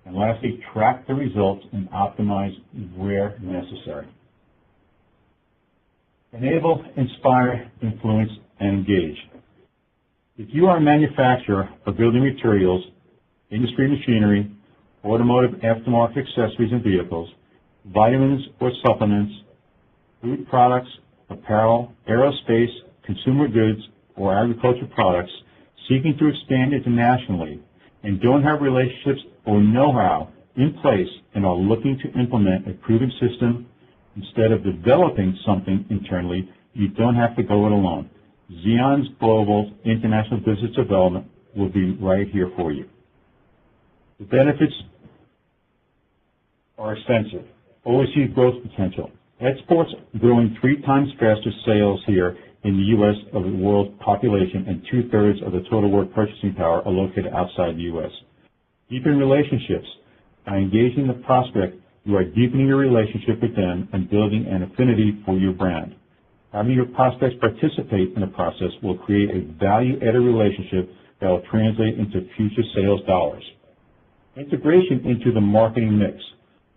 And lastly, track the results and optimize where necessary. Enable, inspire, influence, and engage. If you are a manufacturer of building materials, industry machinery, automotive aftermarket accessories and vehicles, vitamins or supplements, food products, apparel, aerospace, consumer goods, or agricultural products seeking to expand internationally and don't have relationships or know-how in place and are looking to implement a proven system instead of developing something internally, you don't have to go it alone. Xeons Global International Business Development will be right here for you. The benefits are extensive. Overseas growth potential. Exports growing 3 times faster sales here in the U.S. of the world population, and 2/3 of the total world purchasing power are located outside the U.S. Deepen relationships. By engaging the prospect, you are deepening your relationship with them and building an affinity for your brand. Having your prospects participate in the process will create a value-added relationship that will translate into future sales dollars. Integration into the marketing mix.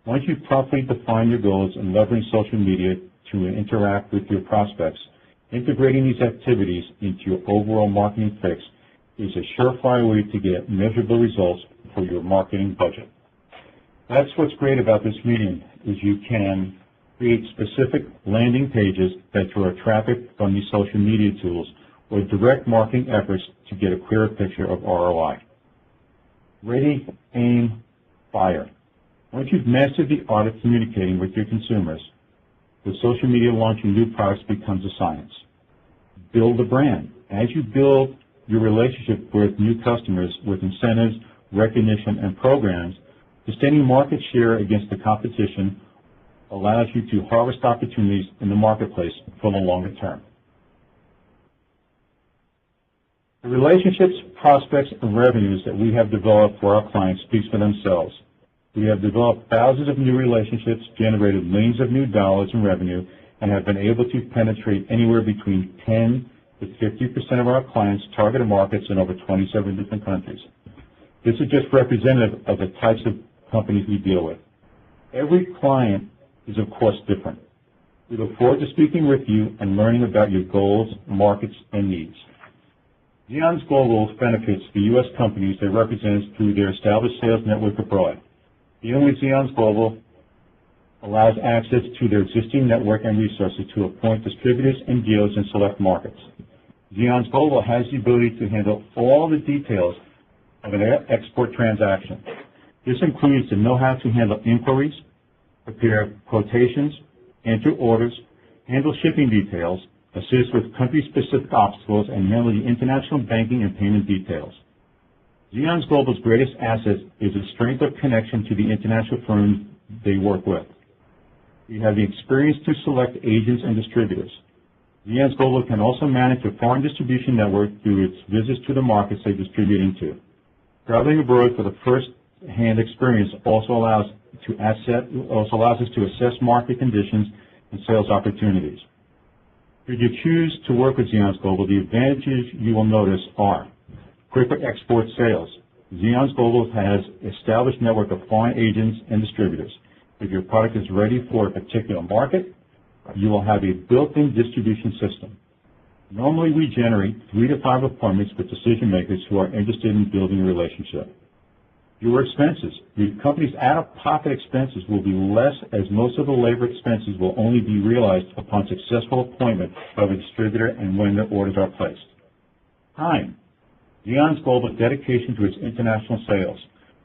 Once you properly define your goals and leverage social media to interact with your prospects, integrating these activities into your overall marketing fix is a surefire way to get measurable results for your marketing budget. That's what's great about this meeting, is you can create specific landing pages that draw traffic from these social media tools or direct marketing efforts to get a clearer picture of ROI. Ready, aim, fire. Once you've mastered the art of communicating with your consumers, the social media launching new products becomes a science. Build a brand. As you build your relationship with new customers with incentives, recognition, and programs, sustaining market share against the competition allows you to harvest opportunities in the marketplace for the longer term. The relationships, prospects, and revenues that we have developed for our clients speaks for themselves. We have developed thousands of new relationships, generated millions of new dollars in revenue, and have been able to penetrate anywhere between 10 to 50% of our clients' targeted markets in over 27 different countries. This is just representative of the types of companies we deal with. Every client is, of course, different. We look forward to speaking with you and learning about your goals, markets, and needs. Xeons Global benefits the U.S. companies they represent through their established sales network abroad. Dealing with Xeons Global allows access to their existing network and resources to appoint distributors and dealers in select markets. Xeons Global has the ability to handle all the details of an export transaction. This includes the know-how to handle inquiries, prepare quotations, enter orders, handle shipping details, assist with country-specific obstacles, and handle the international banking and payment details. Xeons Global's greatest asset is the strength of connection to the international firms they work with. We have the experience to select agents and distributors. Xeons Global can also manage a foreign distribution network through its visits to the markets they distribute into. Traveling abroad for the first-hand experience also allows us to assess market conditions and sales opportunities. Should you choose to work with Xeons Global, the advantages you will notice are quicker export sales. Xeons Global has established network of foreign agents and distributors. If your product is ready for a particular market, you will have a built-in distribution system. Normally, we generate 3 to 5 appointments with decision makers who are interested in building a relationship. Fewer expenses. The company's out-of-pocket expenses will be less, as most of the labor expenses will only be realized upon successful appointment of a distributor and when the orders are placed. Time. Xeons Global's dedication to its international sales.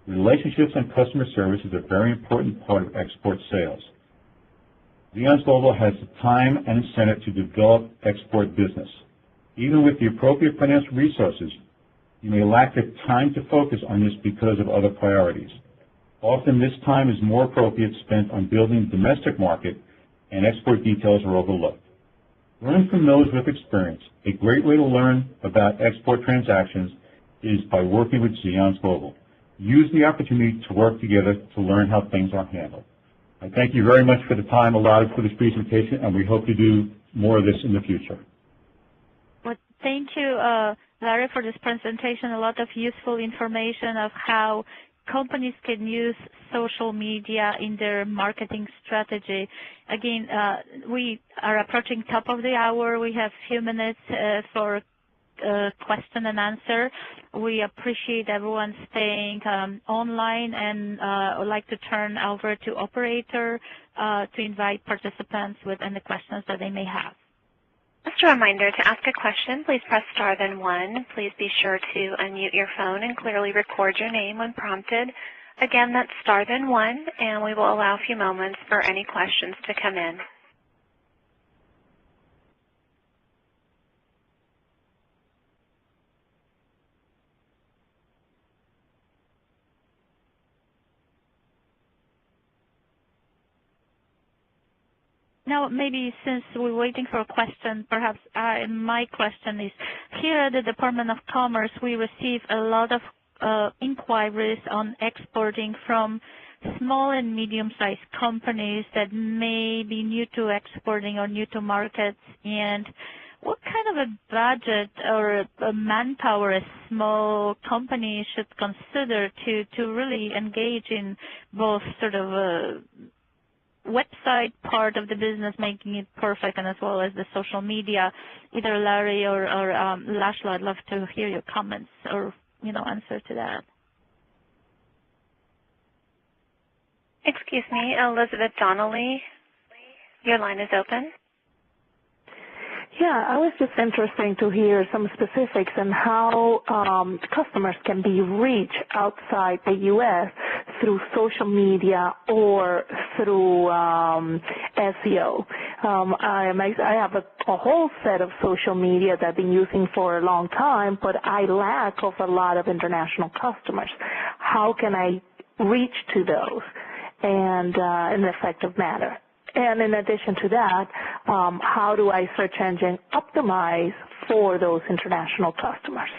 Relationships and customer service is a very important part of export sales. Xeons Global has the time and incentive to develop export business. Even with the appropriate financial resources, you may lack the time to focus on this because of other priorities. Often this time is more appropriate spent on building the domestic market, and export details are overlooked. Learn from those with experience. A great way to learn about export transactions is by working with Xeons Global. Use the opportunity to work together to learn how things are handled. I thank you very much for the time allotted for this presentation, and we hope to do more of this in the future. Well, thank you, Larry, for this presentation. A lot of useful information of how companies can use social media in their marketing strategy. Again, we are approaching top of the hour. We have a few minutes for question and answer. We appreciate everyone staying online, and would like to turn over to operator to invite participants with any questions that they may have. Just a reminder, to ask a question, please press star then 1. Please be sure to unmute your phone and clearly record your name when prompted. Again, that's star then 1, and we will allow a few moments for any questions to come in. Now, maybe since we're waiting for a question, perhaps my question is, here at the Department of Commerce, we receive a lot of inquiries on exporting from small and medium-sized companies that may be new to exporting or new to markets. And what kind of a budget or a manpower a small company should consider to really engage in both sort of a website part of the business, making it perfect, and as well as the social media? Either Larry or Laszlo, I'd love to hear your comments or answer to that. Excuse me, Elizabeth Donnelly, your line is open. Yeah, I was just interested to hear some specifics on how customers can be reached outside the U.S. through social media or through SEO. I have a whole set of social media that I've been using for a long time, but I lack of a lot of international customers. How can I reach to those and in an effective manner? And in addition to that, how do I search engine optimize for those international customers?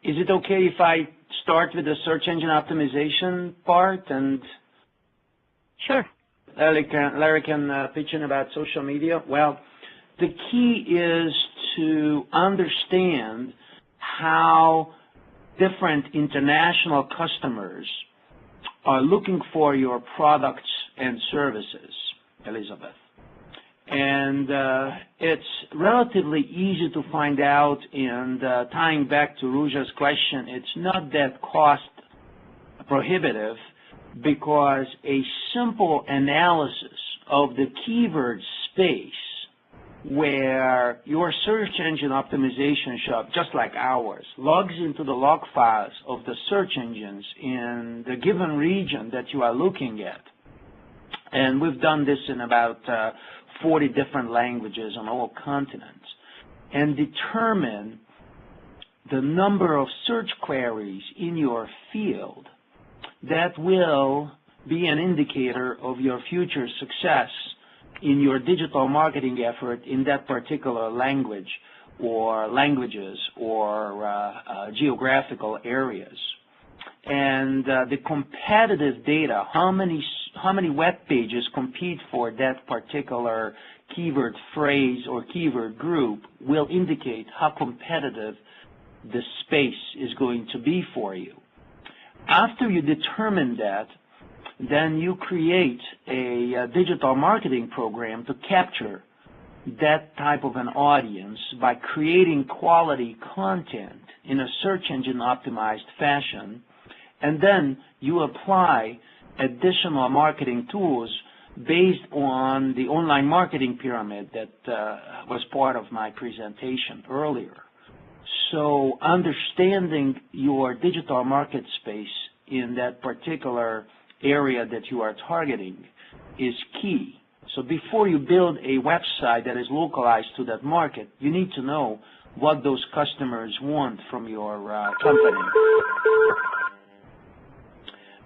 Is it okay if I start with the search engine optimization part and Sure. Larry can pitch in about social media? Well, the key is to understand how different international customers are looking for your products and services, Elizabeth. And it's relatively easy to find out, and tying back to Ruja's question, it's not that cost prohibitive because a simple analysis of the keyword space where your search engine optimization shop, just like ours, logs into the log files of the search engines in the given region that you are looking at. And we've done this in about 40 different languages on all continents, and determine the number of search queries in your field that will be an indicator of your future success in your digital marketing effort in that particular language or languages or geographical areas. And the competitive data, how many web pages compete for that particular keyword phrase or keyword group will indicate how competitive the space is going to be for you. After you determine that, then you create a digital marketing program to capture that type of an audience by creating quality content in a search engine optimized fashion, and then you apply additional marketing tools based on the online marketing pyramid that was part of my presentation earlier. So understanding your digital market space in that particular area that you are targeting is key. So before you build a website that is localized to that market, you need to know what those customers want from your company.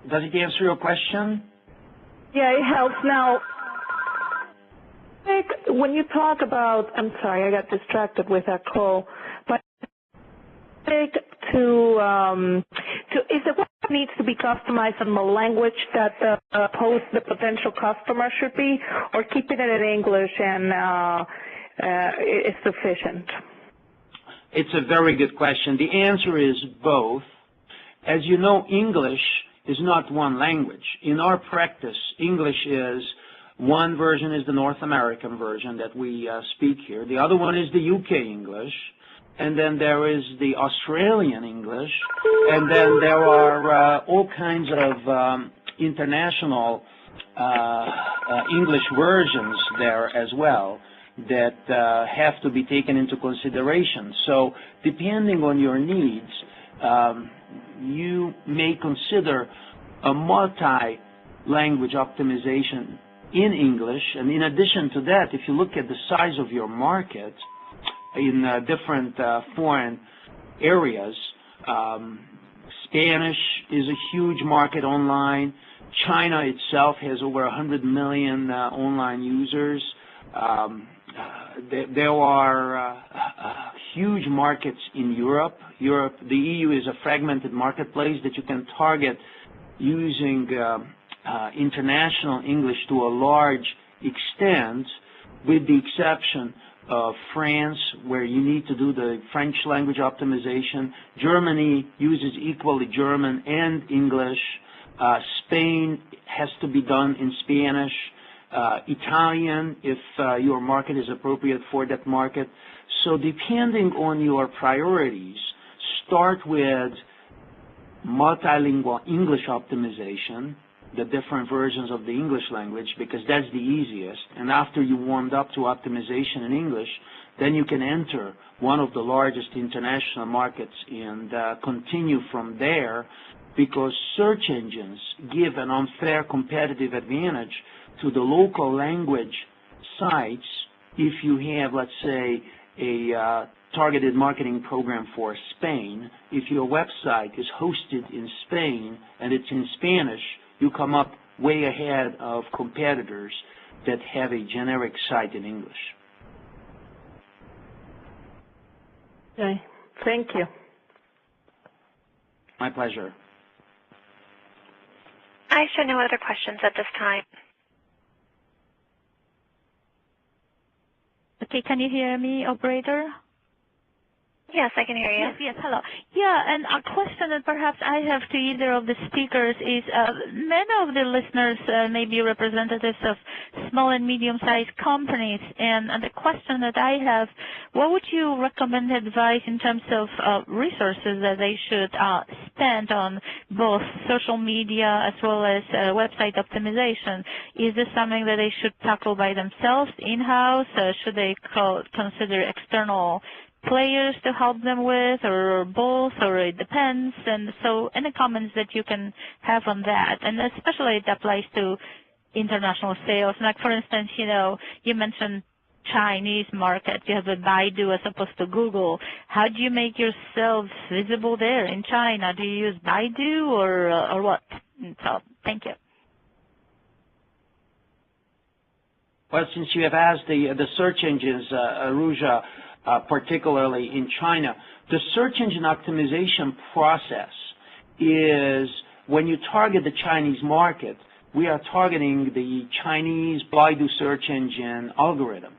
Does it answer your question? Yeah, it helps. Now, when you talk about, I'm sorry, I got distracted with that call, but is it what needs to be customized in the language that the potential customer should be, or keeping it in English and is sufficient? It's a very good question. The answer is both. As you know, English is not one language. In our practice, English is one version is the North American version that we speak here. The other one is the UK English. And then there is the Australian English. And then there are all kinds of international English versions there as well that have to be taken into consideration. So depending on your needs, you may consider a multi-language optimization in English. And in addition to that, if you look at the size of your market in different foreign areas, Spanish is a huge market online. China itself has over 100 million online users. There are huge markets in Europe. The EU is a fragmented marketplace that you can target using international English to a large extent, with the exception of France, where you need to do the French language optimization. Germany uses equally German and English. Spain has to be done in Spanish. Italian, if your market is appropriate for that market. So depending on your priorities, start with multilingual English optimization, the different versions of the English language because that's the easiest. And after you warmed up to optimization in English, then you can enter one of the largest international markets and continue from there, because search engines give an unfair competitive advantage to the local language sites if you have, let's say, a targeted marketing program for Spain. If your website is hosted in Spain and it's in Spanish, you come up way ahead of competitors that have a generic site in English. Okay, thank you. My pleasure. I show no other questions at this time. Okay, can you hear me, operator? Yes, I can hear you. Yes, hello. Yeah, and a question that perhaps I have to either of the speakers is, many of the listeners may be representatives of small and medium-sized companies, and the question that I have, what would you recommend advice in terms of resources that they should spend on both social media as well as website optimization? Is this something that they should tackle by themselves in-house? Should they consider external players to help them with, or both, or it depends? And so any comments that you can have on that, and especially it applies to international sales. Like, for instance, you mentioned Chinese market. You have a Baidu as opposed to Google. How do you make yourselves visible there in China? Do you use Baidu or what? So thank you. Well, since you have asked the search engines, Aruja, particularly in China, the search engine optimization process is, when you target the Chinese market, we are targeting the Chinese Baidu search engine algorithm.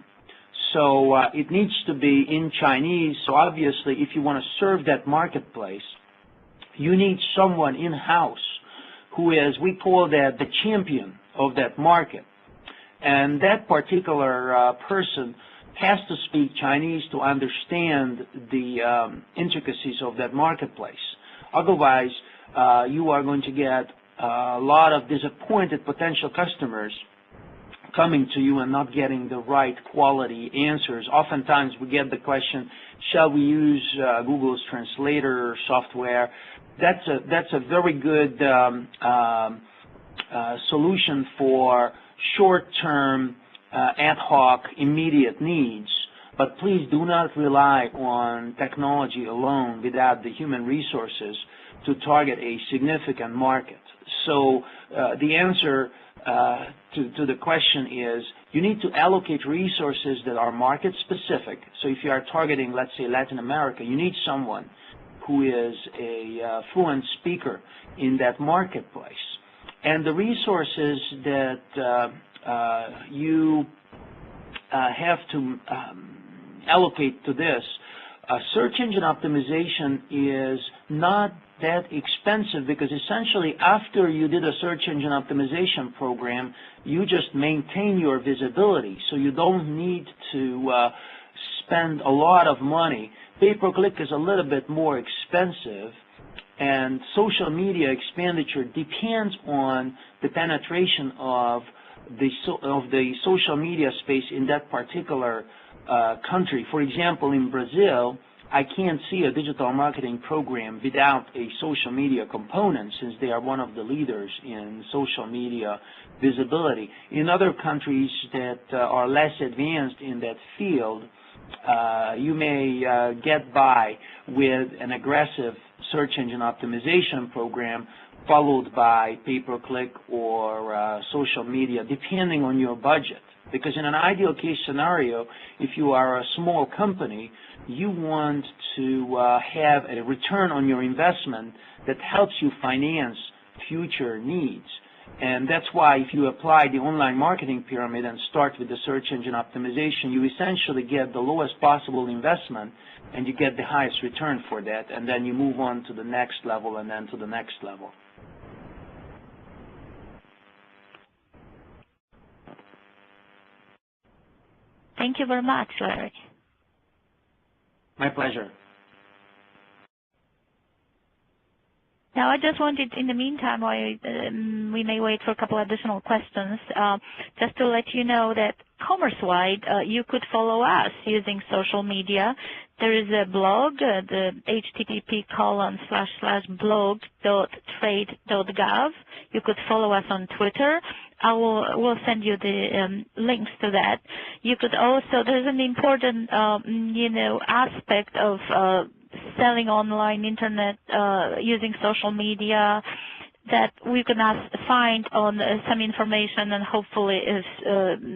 So it needs to be in Chinese. So obviously, if you want to serve that marketplace, you need someone in-house who is, we call that the champion of that market. And that particular person has to speak Chinese to understand the intricacies of that marketplace. Otherwise, you are going to get a lot of disappointed potential customers coming to you and not getting the right quality answers. Oftentimes we get the question, shall we use Google's translator software? That's a very good solution for short-term, ad hoc, immediate needs, but please do not rely on technology alone without the human resources to target a significant market. So the answer to the question is, you need to allocate resources that are market specific. So if you are targeting, let's say, Latin America, you need someone who is a fluent speaker in that marketplace. And the resources that you have to allocate to this, search engine optimization is not that expensive, because essentially after you did a search engine optimization program, you just maintain your visibility, so you don't need to spend a lot of money. Pay-per-click is a little bit more expensive, and social media expenditure depends on the penetration of the social media space in that particular country. For example, in Brazil, I can't see a digital marketing program without a social media component, since they are one of the leaders in social media visibility. In other countries that are less advanced in that field, you may get by with an aggressive search engine optimization program followed by pay-per-click or social media, depending on your budget. Because in an ideal case scenario, if you are a small company, you want to have a return on your investment that helps you finance future needs. And that's why if you apply the online marketing pyramid and start with the search engine optimization, you essentially get the lowest possible investment and you get the highest return for that, and then you move on to the next level and then to the next level. Thank you very much, Larry. My pleasure. Now, I just wanted, in the meantime, while we may wait for a couple additional questions, just to let you know that CommerceWide, you could follow us using social media. There is a blog, the http://blog.trade.gov. You could follow us on Twitter. We'll send you the links to that. You could also, there's an important, aspect of selling online, internet, using social media that we can find on some information and hopefully is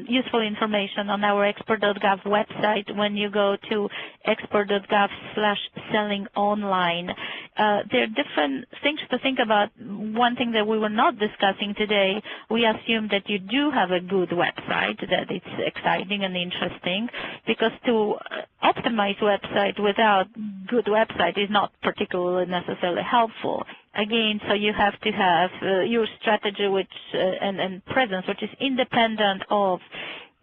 useful information on our export.gov website when you go to export.gov/selling-online. There are different things to think about. One thing that we were not discussing today, we assume that you do have a good website, that it's exciting and interesting, because to optimize website without good website is not particularly necessarily helpful. Again, so you have to have your strategy and presence, which is independent of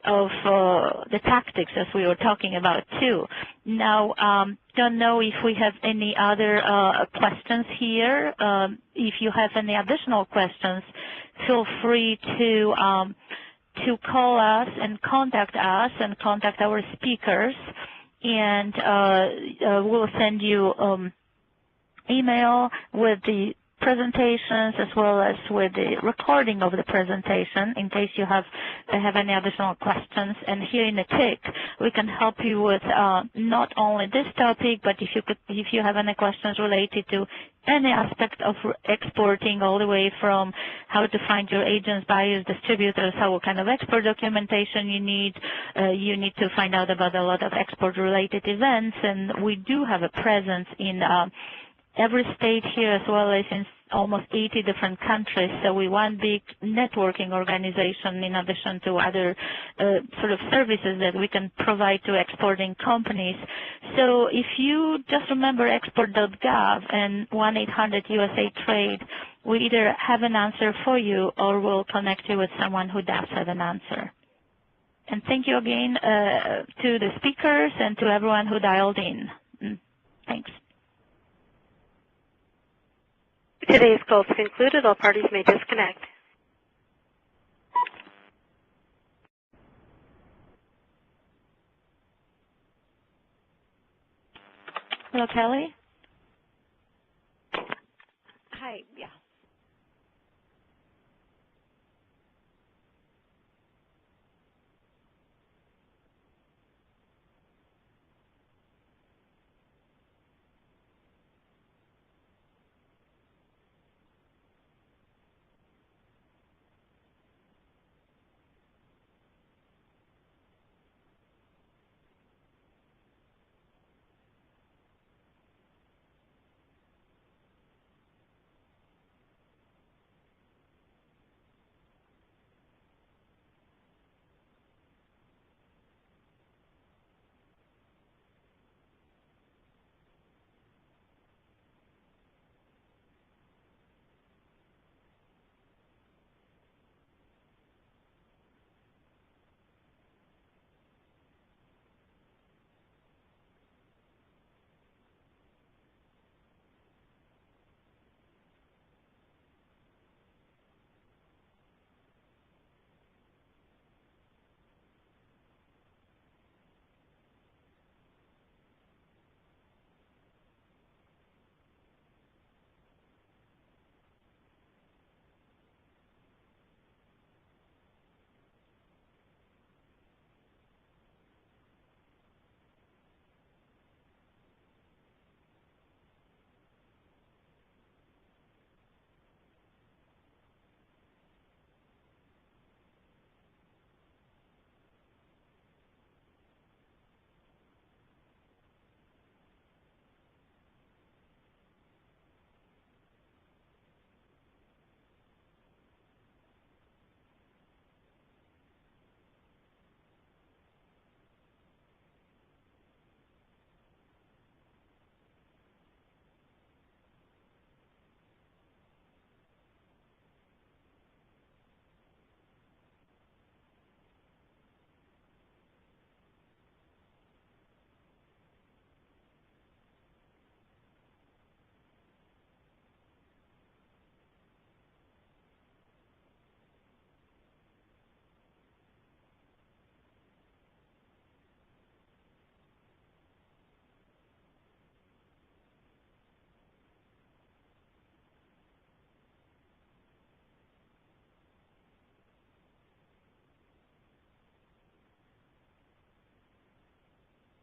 the tactics as we were talking about too. Now, don't know if we have any other questions here. If you have any additional questions, feel free to call us and contact our speakers, and we'll send you email with the presentations as well as with the recording of the presentation in case you have any additional questions. And here in the TIC, we can help you with not only this topic, but if you have any questions related to any aspect of exporting, all the way from how to find your agents, buyers, distributors, what kind of export documentation you need to find out about a lot of export-related events. And we do have a presence in every state here, as well as in almost 80 different countries. So we're one big networking organization in addition to other sort of services that we can provide to exporting companies. So if you just remember export.gov and 1-800-USA-TRADE, we either have an answer for you or we'll connect you with someone who does have an answer. And thank you again to the speakers and to everyone who dialed in. Thanks. Today's call is concluded. All parties may disconnect. Hello, Kelly? Hi. Yeah.